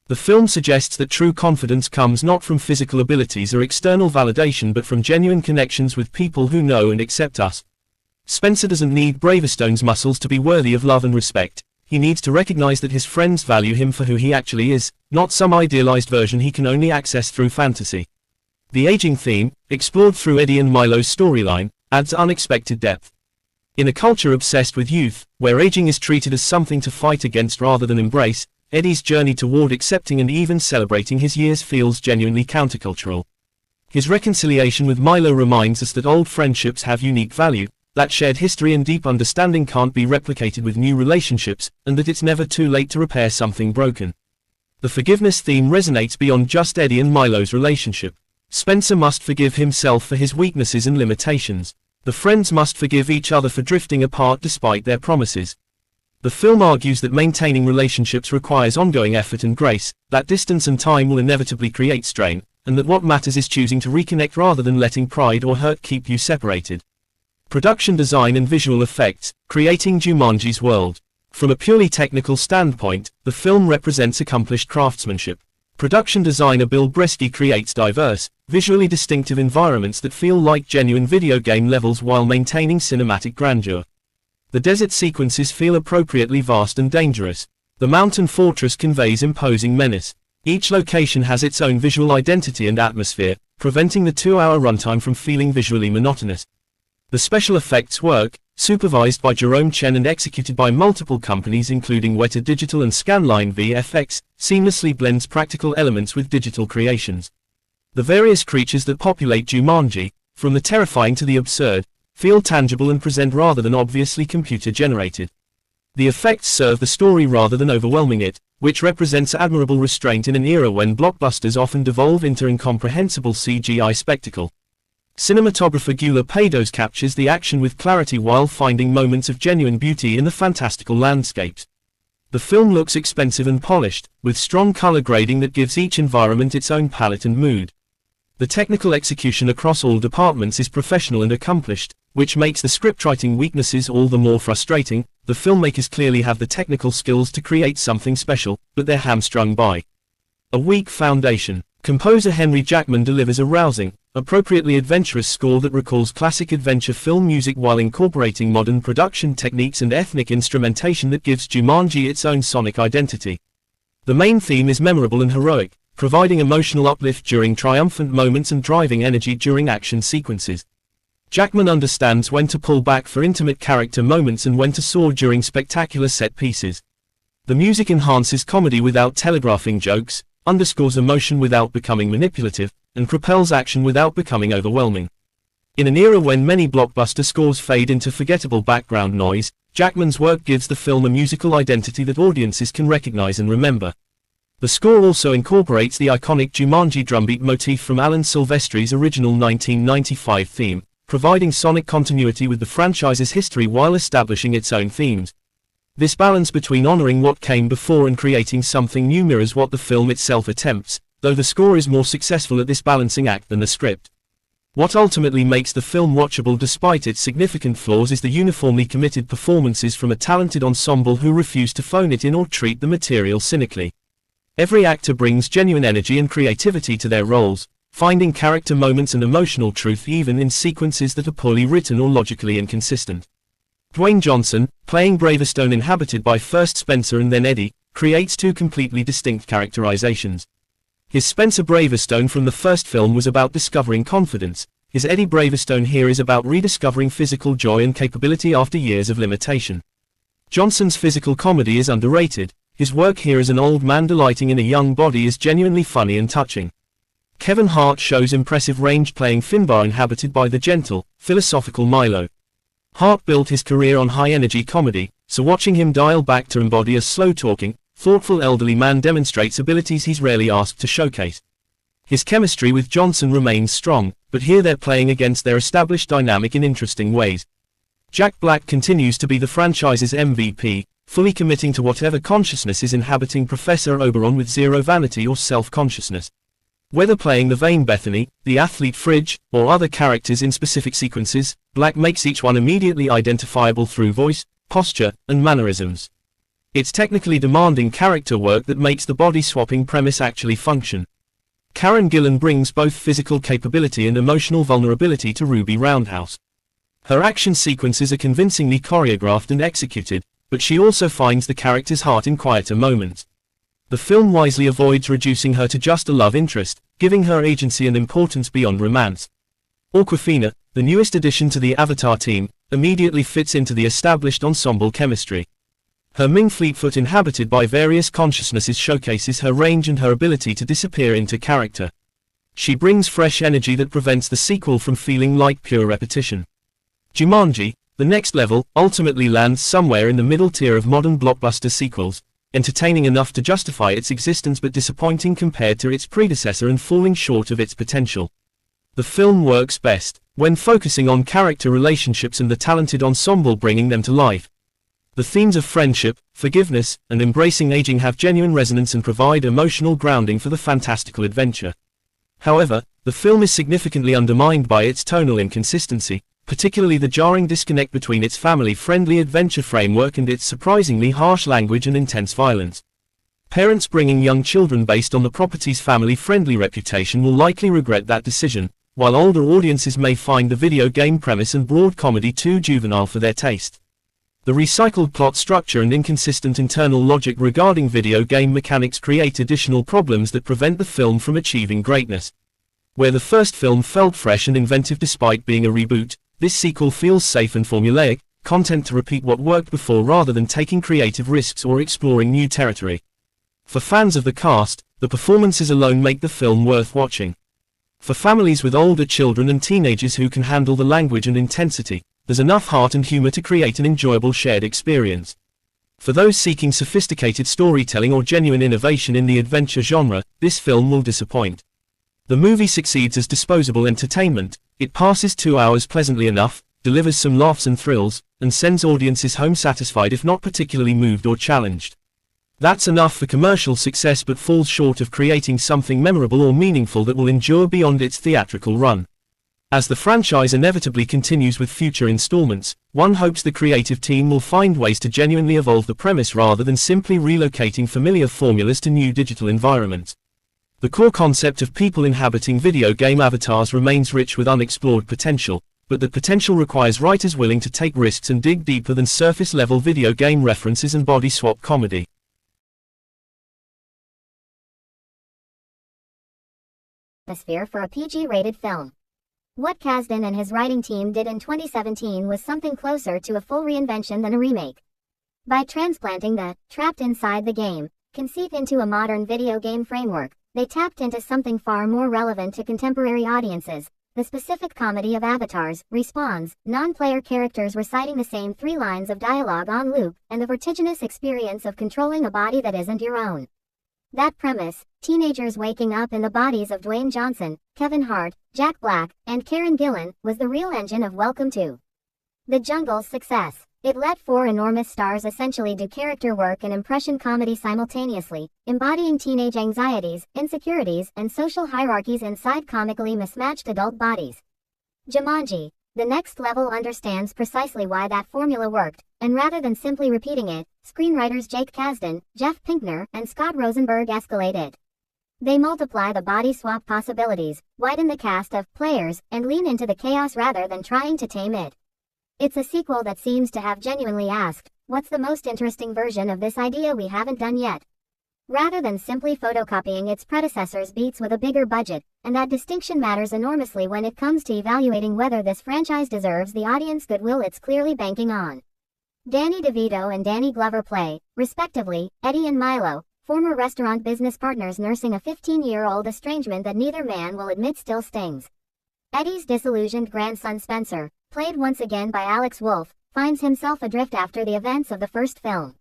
The film suggests that true confidence comes not from physical abilities or external validation but from genuine connections with people who know and accept us. Spencer doesn't need Braverstone's muscles to be worthy of love and respect. He needs to recognize that his friends value him for who he actually is, not some idealized version he can only access through fantasy. The aging theme, explored through Eddie and Milo's storyline, adds unexpected depth. In a culture obsessed with youth, where aging is treated as something to fight against rather than embrace, Eddie's journey toward accepting and even celebrating his years feels genuinely countercultural. His reconciliation with Milo reminds us that old friendships have unique value, that shared history and deep understanding can't be replicated with new relationships, and that it's never too late to repair something broken. The forgiveness theme resonates beyond just Eddie and Milo's relationship. Spencer must forgive himself for his weaknesses and limitations. The friends must forgive each other for drifting apart despite their promises. The film argues that maintaining relationships requires ongoing effort and grace, that distance and time will inevitably create strain, and that what matters is choosing to reconnect rather than letting pride or hurt keep you separated. Production design and visual effects, creating Jumanji's world. From a purely technical standpoint, the film represents accomplished craftsmanship. Production designer Bill Bresky creates diverse, visually distinctive environments that feel like genuine video game levels while maintaining cinematic grandeur. The desert sequences feel appropriately vast and dangerous. The mountain fortress conveys imposing menace. Each location has its own visual identity and atmosphere, preventing the 2-hour runtime from feeling visually monotonous. The special effects work, supervised by Jerome Chen and executed by multiple companies including Weta Digital and Scanline VFX, seamlessly blends practical elements with digital creations. The various creatures that populate Jumanji, from the terrifying to the absurd, feel tangible and present rather than obviously computer-generated. The effects serve the story rather than overwhelming it, which represents admirable restraint in an era when blockbusters often devolve into incomprehensible CGI spectacle. Cinematographer Gillan Pados captures the action with clarity while finding moments of genuine beauty in the fantastical landscapes. The film looks expensive and polished, with strong color grading that gives each environment its own palette and mood. The technical execution across all departments is professional and accomplished, which makes the scriptwriting weaknesses all the more frustrating. The filmmakers clearly have the technical skills to create something special, but they're hamstrung by a weak foundation. Composer Henry Jackman delivers a rousing, appropriately adventurous score that recalls classic adventure film music while incorporating modern production techniques and ethnic instrumentation that gives Jumanji its own sonic identity. The main theme is memorable and heroic, providing emotional uplift during triumphant moments and driving energy during action sequences. Jackman understands when to pull back for intimate character moments and when to soar during spectacular set pieces. The music enhances comedy without telegraphing jokes, underscores emotion without becoming manipulative, and propels action without becoming overwhelming. In an era when many blockbuster scores fade into forgettable background noise, Jackman's work gives the film a musical identity that audiences can recognize and remember. The score also incorporates the iconic Jumanji drumbeat motif from Alan Silvestri's original 1995 theme, providing sonic continuity with the franchise's history while establishing its own themes. This balance between honoring what came before and creating something new mirrors what the film itself attempts, though the score is more successful at this balancing act than the script. What ultimately makes the film watchable despite its significant flaws is the uniformly committed performances from a talented ensemble who refuse to phone it in or treat the material cynically. Every actor brings genuine energy and creativity to their roles, finding character moments and emotional truth even in sequences that are poorly written or logically inconsistent. Dwayne Johnson, playing Braverstone inhabited by first Spencer and then Eddie, creates two completely distinct characterizations. His Spencer Braverstone from the first film was about discovering confidence. His Eddie Braverstone here is about rediscovering physical joy and capability after years of limitation. Johnson's physical comedy is underrated. His work here as an old man delighting in a young body is genuinely funny and touching. Kevin Hart shows impressive range playing Finbar inhabited by the gentle, philosophical Milo. Hart built his career on high-energy comedy, so watching him dial back to embody a slow-talking, thoughtful elderly man demonstrates abilities he's rarely asked to showcase. His chemistry with Johnson remains strong, but here they're playing against their established dynamic in interesting ways. Jack Black continues to be the franchise's MVP, fully committing to whatever consciousness is inhabiting Professor Oberon with zero vanity or self-consciousness. Whether playing the vain Bethany, the athlete Fridge, or other characters in specific sequences, Black makes each one immediately identifiable through voice, posture, and mannerisms. It's technically demanding character work that makes the body-swapping premise actually function. Karen Gillan brings both physical capability and emotional vulnerability to Ruby Roundhouse. Her action sequences are convincingly choreographed and executed, but she also finds the character's heart in quieter moments. The film wisely avoids reducing her to just a love interest, giving her agency and importance beyond romance. Awkwafina, the newest addition to the Avatar team, immediately fits into the established ensemble chemistry. Her Ming Fleetfoot inhabited by various consciousnesses showcases her range and her ability to disappear into character. She brings fresh energy that prevents the sequel from feeling like pure repetition. Jumanji, The Next Level, ultimately lands somewhere in the middle tier of modern blockbuster sequels, entertaining enough to justify its existence but disappointing compared to its predecessor and falling short of its potential. The film works best when focusing on character relationships and the talented ensemble bringing them to life. The themes of friendship, forgiveness, and embracing aging have genuine resonance and provide emotional grounding for the fantastical adventure. However, the film is significantly undermined by its tonal inconsistency, particularly the jarring disconnect between its family-friendly adventure framework and its surprisingly harsh language and intense violence. Parents bringing young children based on the property's family-friendly reputation will likely regret that decision, while older audiences may find the video game premise and broad comedy too juvenile for their taste. The recycled plot structure and inconsistent internal logic regarding video game mechanics create additional problems that prevent the film from achieving greatness. Where the first film felt fresh and inventive despite being a reboot, this sequel feels safe and formulaic, content to repeat what worked before rather than taking creative risks or exploring new territory. For fans of the cast, the performances alone make the film worth watching. For families with older children and teenagers who can handle the language and intensity, there's enough heart and humor to create an enjoyable shared experience. For those seeking sophisticated storytelling or genuine innovation in the adventure genre, this film will disappoint. The movie succeeds as disposable entertainment. It passes 2 hours pleasantly enough, delivers some laughs and thrills, and sends audiences home satisfied if not particularly moved or challenged. That's enough for commercial success but falls short of creating something memorable or meaningful that will endure beyond its theatrical run. As the franchise inevitably continues with future installments, one hopes the creative team will find ways to genuinely evolve the premise rather than simply relocating familiar formulas to new digital environments. The core concept of people inhabiting video game avatars remains rich with unexplored potential, but that potential requires writers willing to take risks and dig deeper than surface-level video game references and body-swap comedy. Atmosphere for a PG-rated film. What Kasdan and his writing team did in 2017 was something closer to a full reinvention than a remake. By transplanting the trapped inside the game conceit into a modern video game framework, they tapped into something far more relevant to contemporary audiences: the specific comedy of avatars, respawns, non-player characters reciting the same 3 lines of dialogue on loop, and the vertiginous experience of controlling a body that isn't your own. That premise, teenagers waking up in the bodies of Dwayne Johnson, Kevin Hart, Jack Black, and Karen Gillan, was the real engine of Welcome to the Jungle's success. It let 4 enormous stars essentially do character work and impression comedy simultaneously, embodying teenage anxieties, insecurities, and social hierarchies inside comically mismatched adult bodies. Jumanji, The Next Level understands precisely why that formula worked, and rather than simply repeating it, screenwriters Jake Kasdan, Jeff Pinkner, and Scott Rosenberg escalate it. They multiply the body swap possibilities, widen the cast of players, and lean into the chaos rather than trying to tame it. It's a sequel that seems to have genuinely asked, what's the most interesting version of this idea we haven't done yet? Rather than simply photocopying its predecessor's beats with a bigger budget, and that distinction matters enormously when it comes to evaluating whether this franchise deserves the audience goodwill it's clearly banking on. Danny DeVito and Danny Glover play, respectively, Eddie and Milo, former restaurant business partners nursing a 15-year-old estrangement that neither man will admit still stings. Eddie's disillusioned grandson Spencer, played once again by Alex Wolff, finds himself adrift after the events of the first film.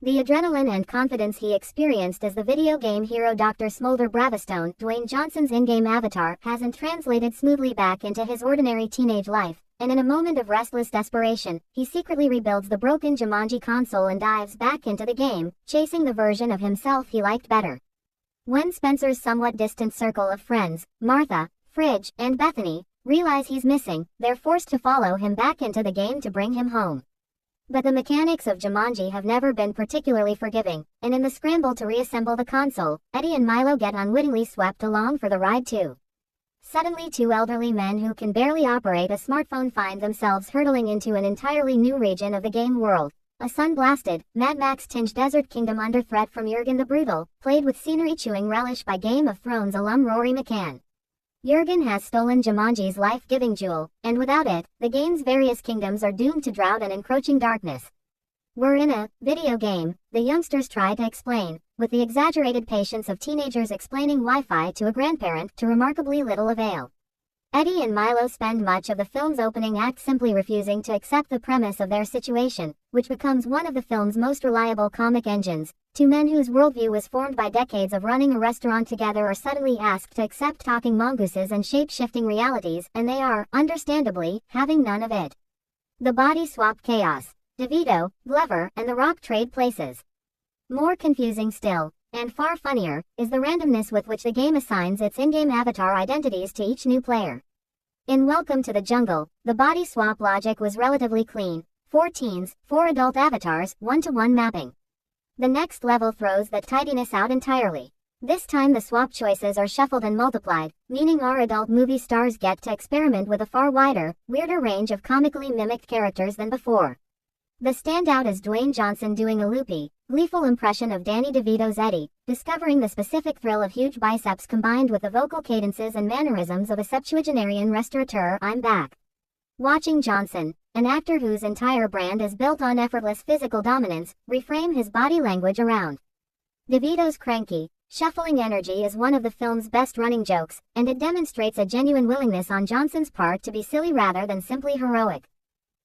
The adrenaline and confidence he experienced as the video game hero Dr. Smolder Bravostone, Dwayne Johnson's in-game avatar, hasn't translated smoothly back into his ordinary teenage life, and in a moment of restless desperation, he secretly rebuilds the broken Jumanji console and dives back into the game, chasing the version of himself he liked better. When Spencer's somewhat distant circle of friends, Martha, Fridge, and Bethany, realize he's missing, they're forced to follow him back into the game to bring him home. But the mechanics of Jumanji have never been particularly forgiving, and in the scramble to reassemble the console, Eddie and Milo get unwittingly swept along for the ride too. Suddenly two elderly men who can barely operate a smartphone find themselves hurtling into an entirely new region of the game world. A sun-blasted, Mad Max-tinged desert kingdom under threat from Jurgen the Brutal, played with scenery-chewing relish by Game of Thrones alum Rory McCann. Jurgen has stolen Jumanji's life-giving jewel, and without it, the game's various kingdoms are doomed to drought and encroaching darkness. "We're in a video game," the youngsters try to explain, with the exaggerated patience of teenagers explaining Wi-Fi to a grandparent to remarkably little avail. Eddie and Milo spend much of the film's opening act simply refusing to accept the premise of their situation, which becomes one of the film's most reliable comic engines. Two men whose worldview was formed by decades of running a restaurant together are suddenly asked to accept talking mongooses and shape-shifting realities, and they are, understandably, having none of it. The body swap chaos. DeVito, Glover, and The Rock trade places. More confusing still, and far funnier, is the randomness with which the game assigns its in-game avatar identities to each new player. In Welcome to the Jungle, the body swap logic was relatively clean: 4 teens, 4 adult avatars, 1-to-1 mapping. The Next Level throws that tidiness out entirely. This time the swap choices are shuffled and multiplied, meaning our adult movie stars get to experiment with a far wider, weirder range of comically mimicked characters than before. The standout is Dwayne Johnson doing a loopy, gleeful impression of Danny DeVito's Eddie, discovering the specific thrill of huge biceps combined with the vocal cadences and mannerisms of a septuagenarian restaurateur. I'm back. Watching Johnson, an actor whose entire brand is built on effortless physical dominance, reframe his body language around DeVito's cranky, shuffling energy is one of the film's best running jokes, and it demonstrates a genuine willingness on Johnson's part to be silly rather than simply heroic.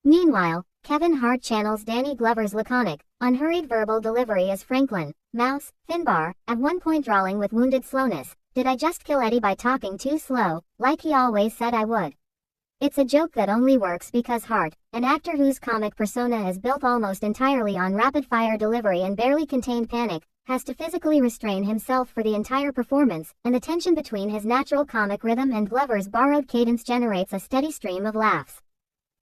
Meanwhile, Kevin Hart channels Danny Glover's laconic, unhurried verbal delivery as Franklin, Mouse, Finbar, at one point drawling with wounded slowness, "Did I just kill Eddie by talking too slow, like he always said I would?" It's a joke that only works because Hart, an actor whose comic persona is built almost entirely on rapid-fire delivery and barely contained panic, has to physically restrain himself for the entire performance, and the tension between his natural comic rhythm and Glover's borrowed cadence generates a steady stream of laughs.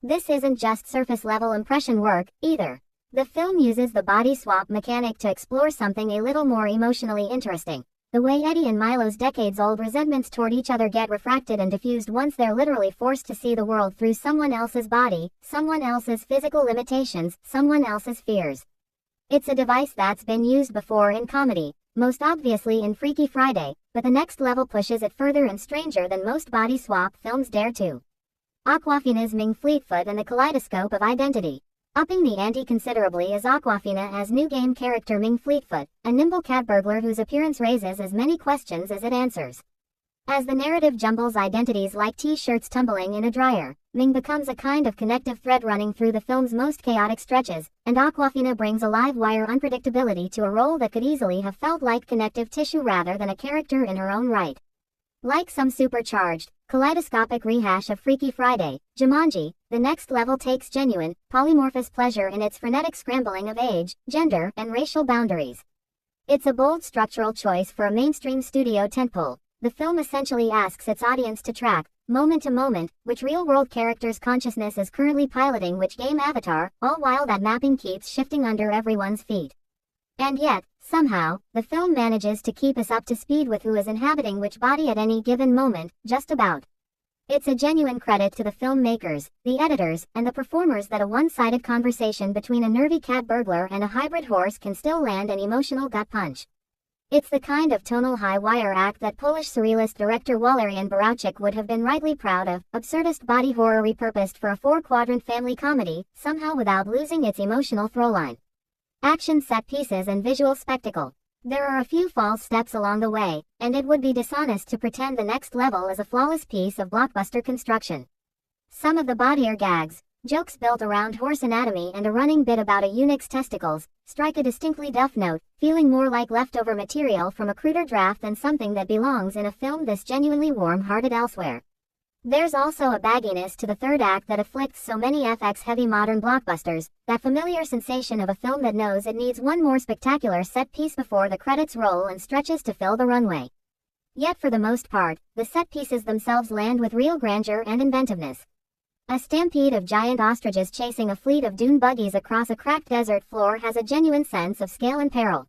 This isn't just surface-level impression work, either. The film uses the body swap mechanic to explore something a little more emotionally interesting: the way Eddie and Milo's decades-old resentments toward each other get refracted and diffused once they're literally forced to see the world through someone else's body, someone else's physical limitations, someone else's fears. It's a device that's been used before in comedy, most obviously in Freaky Friday, but The Next Level pushes it further and stranger than most body swap films dare to. Awkwafina's Ming Fleetfoot and the kaleidoscope of identity. Upping the ante considerably is Awkwafina as new game character Ming Fleetfoot, a nimble cat burglar whose appearance raises as many questions as it answers. As the narrative jumbles identities like t-shirts tumbling in a dryer, Ming becomes a kind of connective thread running through the film's most chaotic stretches, and Awkwafina brings a live wire unpredictability to a role that could easily have felt like connective tissue rather than a character in her own right. Like some supercharged, kaleidoscopic rehash of Freaky Friday, Jumanji, The Next Level takes genuine, polymorphous pleasure in its frenetic scrambling of age, gender, and racial boundaries. It's a bold structural choice for a mainstream studio tentpole. The film essentially asks its audience to track, moment to moment, which real-world character's consciousness is currently piloting which game avatar, all while that mapping keeps shifting under everyone's feet. And yet, somehow, the film manages to keep us up to speed with who is inhabiting which body at any given moment, just about. It's a genuine credit to the filmmakers, the editors, and the performers that a one-sided conversation between a nervy cat burglar and a hybrid horse can still land an emotional gut punch. It's the kind of tonal high-wire act that Polish surrealist director Walerian Borowczyk would have been rightly proud of, absurdist body horror repurposed for a 4-quadrant family comedy, somehow without losing its emotional throwline. Action set pieces and visual spectacle. There are a few false steps along the way, and it would be dishonest to pretend The Next Level is a flawless piece of blockbuster construction. Some of the bodier gags, jokes built around horse anatomy and a running bit about a eunuch's testicles, strike a distinctly duff note, feeling more like leftover material from a cruder draft than something that belongs in a film this genuinely warm-hearted elsewhere. There's also a bagginess to the third act that afflicts so many FX-heavy modern blockbusters, that familiar sensation of a film that knows it needs one more spectacular set piece before the credits roll and stretches to fill the runway. Yet for the most part, the set pieces themselves land with real grandeur and inventiveness. A stampede of giant ostriches chasing a fleet of dune buggies across a cracked desert floor has a genuine sense of scale and peril.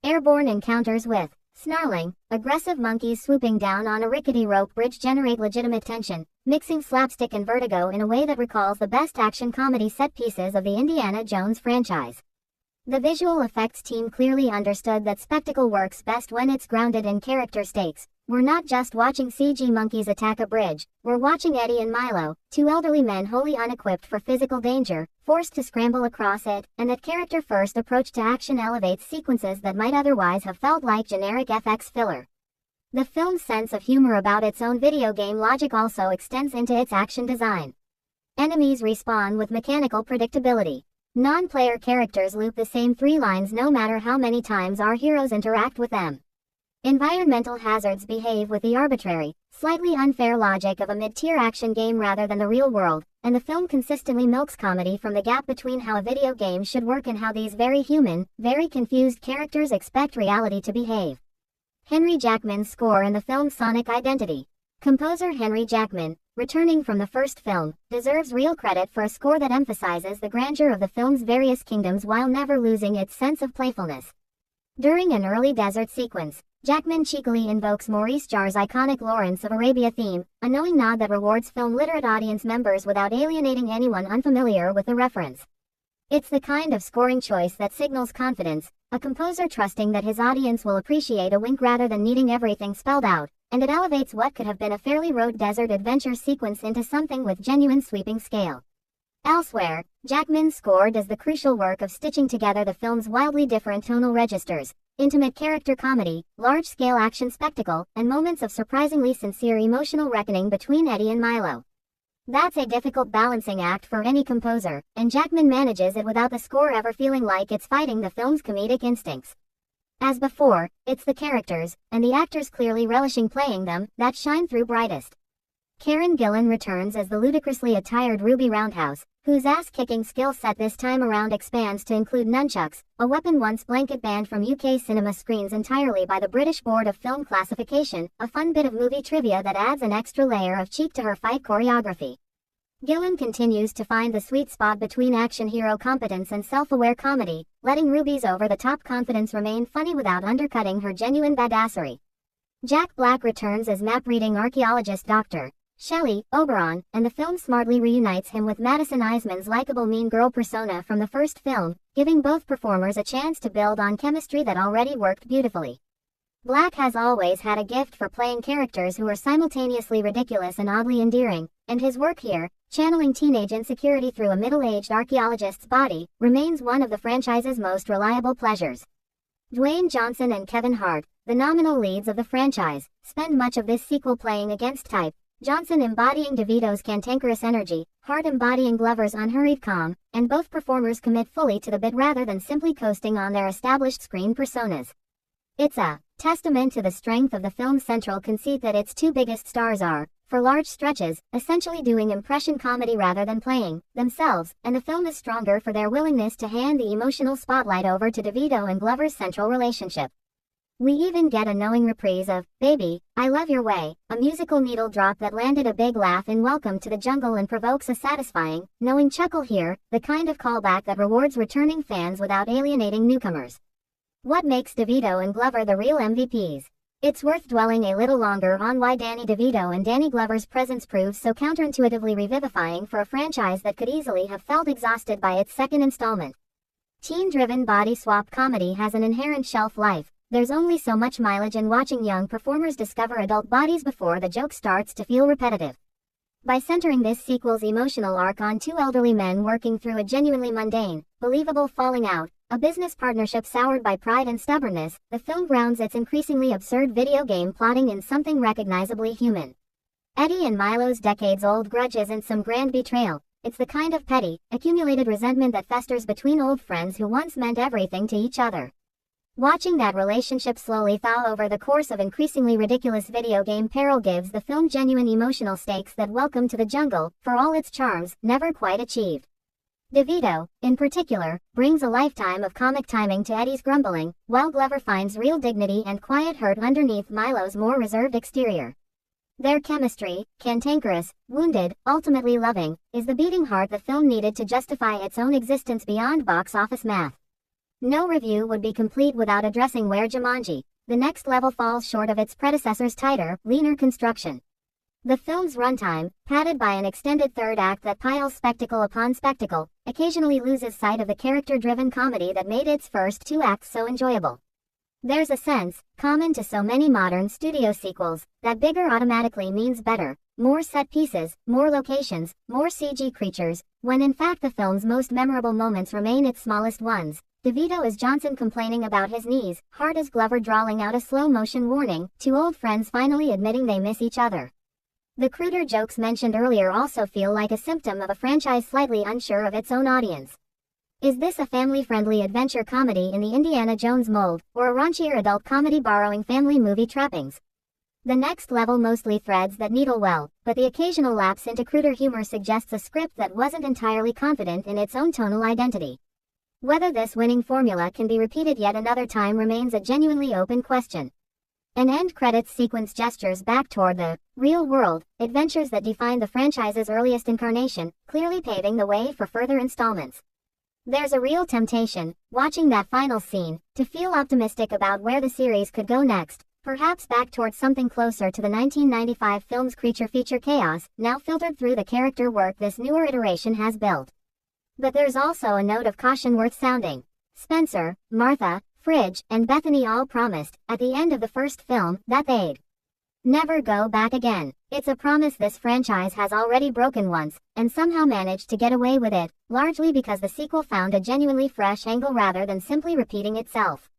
Airborne encounters with snarling, aggressive monkeys swooping down on a rickety rope bridge generate legitimate tension, mixing slapstick and vertigo in a way that recalls the best action comedy set pieces of the Indiana Jones franchise. The visual effects team clearly understood that spectacle works best when it's grounded in character stakes. We're not just watching CG monkeys attack a bridge, we're watching Eddie and Milo, two elderly men wholly unequipped for physical danger, forced to scramble across it, and that character-first approach to action elevates sequences that might otherwise have felt like generic FX filler. The film's sense of humor about its own video game logic also extends into its action design. Enemies respawn with mechanical predictability. Non-player characters loop the same 3 lines no matter how many times our heroes interact with them. Environmental hazards behave with the arbitrary, slightly unfair logic of a mid-tier action game rather than the real world, and the film consistently milks comedy from the gap between how a video game should work and how these very human, very confused characters expect reality to behave. Henry Jackman's score in the film Sonic Identity. Composer Henry Jackman, returning from the first film, deserves real credit for a score that emphasizes the grandeur of the film's various kingdoms while never losing its sense of playfulness. During an early desert sequence, Jackman cheekily invokes Maurice Jarre's iconic Lawrence of Arabia theme, a knowing nod that rewards film-literate audience members without alienating anyone unfamiliar with the reference. It's the kind of scoring choice that signals confidence, a composer trusting that his audience will appreciate a wink rather than needing everything spelled out, and it elevates what could have been a fairly rote desert adventure sequence into something with genuine sweeping scale. Elsewhere, Jackman's score does the crucial work of stitching together the film's wildly different tonal registers, intimate character comedy, large-scale action spectacle, and moments of surprisingly sincere emotional reckoning between Eddie and Milo. That's a difficult balancing act for any composer, and Jackman manages it without the score ever feeling like it's fighting the film's comedic instincts. As before, it's the characters, and the actors clearly relishing playing them, that shine through brightest. Karen Gillan returns as the ludicrously attired Ruby Roundhouse, whose ass-kicking skill set this time around expands to include nunchucks, a weapon once blanket banned from UK cinema screens entirely by the British Board of Film Classification, a fun bit of movie trivia that adds an extra layer of cheek to her fight choreography. Gillan continues to find the sweet spot between action hero competence and self-aware comedy, letting Ruby's over-the-top confidence remain funny without undercutting her genuine badassery. Jack Black returns as map-reading archaeologist Dr. Shelley Oberon, and the film smartly reunites him with Madison Eisman's likable mean girl persona from the first film, giving both performers a chance to build on chemistry that already worked beautifully. Black has always had a gift for playing characters who are simultaneously ridiculous and oddly endearing, and his work here, channeling teenage insecurity through a middle-aged archaeologist's body, remains one of the franchise's most reliable pleasures. Dwayne Johnson and Kevin Hart, the nominal leads of the franchise, spend much of this sequel playing against type, Johnson embodying DeVito's cantankerous energy, Hart embodying Glover's unhurried calm, and both performers commit fully to the bit rather than simply coasting on their established screen personas. It's a testament to the strength of the film's central conceit that its 2 biggest stars are, for large stretches, essentially doing impression comedy rather than playing themselves, and the film is stronger for their willingness to hand the emotional spotlight over to DeVito and Glover's central relationship. We even get a knowing reprise of Baby, I Love Your Way, a musical needle drop that landed a big laugh in Welcome to the Jungle and provokes a satisfying, knowing chuckle here, the kind of callback that rewards returning fans without alienating newcomers. What makes DeVito and Glover the real MVPs? It's worth dwelling a little longer on why Danny DeVito and Danny Glover's presence proves so counterintuitively revivifying for a franchise that could easily have felt exhausted by its second installment. Teen-driven body swap comedy has an inherent shelf life. There's only so much mileage in watching young performers discover adult bodies before the joke starts to feel repetitive. By centering this sequel's emotional arc on 2 elderly men working through a genuinely mundane, believable falling out, a business partnership soured by pride and stubbornness, the film grounds its increasingly absurd video game plotting in something recognizably human. Eddie and Milo's decades-old grudge isn't some grand betrayal, it's the kind of petty, accumulated resentment that festers between old friends who once meant everything to each other. Watching that relationship slowly thaw over the course of increasingly ridiculous video game peril gives the film genuine emotional stakes that Welcome to the Jungle, for all its charms, never quite achieved. DeVito, in particular, brings a lifetime of comic timing to Eddie's grumbling, while Glover finds real dignity and quiet hurt underneath Milo's more reserved exterior. Their chemistry, cantankerous, wounded, ultimately loving, is the beating heart the film needed to justify its own existence beyond box office math. No review would be complete without addressing where Jumanji, The Next Level falls short of its predecessor's tighter, leaner construction. The film's runtime, padded by an extended third act that piles spectacle upon spectacle, occasionally loses sight of the character-driven comedy that made its first two acts so enjoyable. There's a sense, common to so many modern studio sequels, that bigger automatically means better, more set pieces, more locations, more CG creatures, when in fact the film's most memorable moments remain its smallest ones. DeVito as Johnson complaining about his knees, Hart as Glover drawling out a slow-motion warning, two old friends finally admitting they miss each other. The cruder jokes mentioned earlier also feel like a symptom of a franchise slightly unsure of its own audience. Is this a family-friendly adventure comedy in the Indiana Jones mold, or a raunchier adult comedy borrowing family movie trappings? The Next Level mostly threads that needle well, but the occasional lapse into cruder humor suggests a script that wasn't entirely confident in its own tonal identity. Whether this winning formula can be repeated yet another time remains a genuinely open question. An end credits sequence gestures back toward the real world adventures that define the franchise's earliest incarnation, clearly paving the way for further installments. There's a real temptation, watching that final scene, to feel optimistic about where the series could go next, perhaps back towards something closer to the 1995 film's creature feature chaos, now filtered through the character work this newer iteration has built. But there's also a note of caution worth sounding. Spencer, Martha, Fridge, and Bethany all promised, at the end of the first film, that they'd never go back again. It's a promise this franchise has already broken once, and somehow managed to get away with it, largely because the sequel found a genuinely fresh angle rather than simply repeating itself.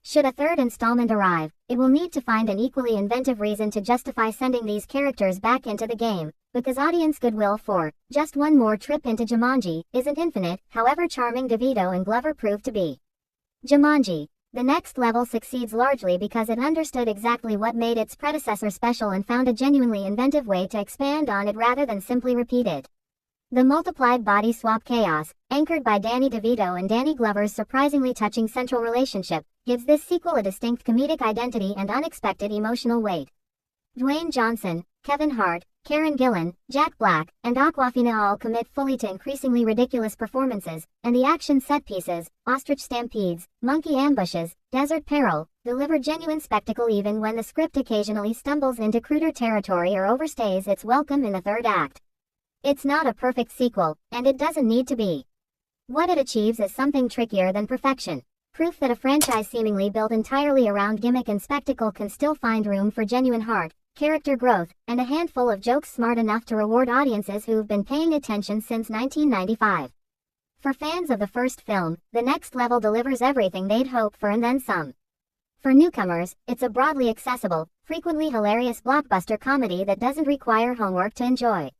Should a third installment arrive, it will need to find an equally inventive reason to justify sending these characters back into the game, because audience goodwill for just one more trip into Jumanji isn't infinite, however charming DeVito and Glover prove to be. Jumanji, The Next Level succeeds largely because it understood exactly what made its predecessor special and found a genuinely inventive way to expand on it rather than simply repeat it. The multiplied body swap chaos, anchored by Danny DeVito and Danny Glover's surprisingly touching central relationship, gives this sequel a distinct comedic identity and unexpected emotional weight. Dwayne Johnson, Kevin Hart, Karen Gillan, Jack Black, and Awkwafina all commit fully to increasingly ridiculous performances, and the action set pieces, ostrich stampedes, monkey ambushes, desert peril, deliver genuine spectacle even when the script occasionally stumbles into cruder territory or overstays its welcome in the third act. It's not a perfect sequel, and it doesn't need to be. What it achieves is something trickier than perfection. Proof that a franchise seemingly built entirely around gimmick and spectacle can still find room for genuine heart, character growth, and a handful of jokes smart enough to reward audiences who've been paying attention since 1995. For fans of the first film, The Next Level delivers everything they'd hope for and then some. For newcomers, it's a broadly accessible, frequently hilarious blockbuster comedy that doesn't require homework to enjoy.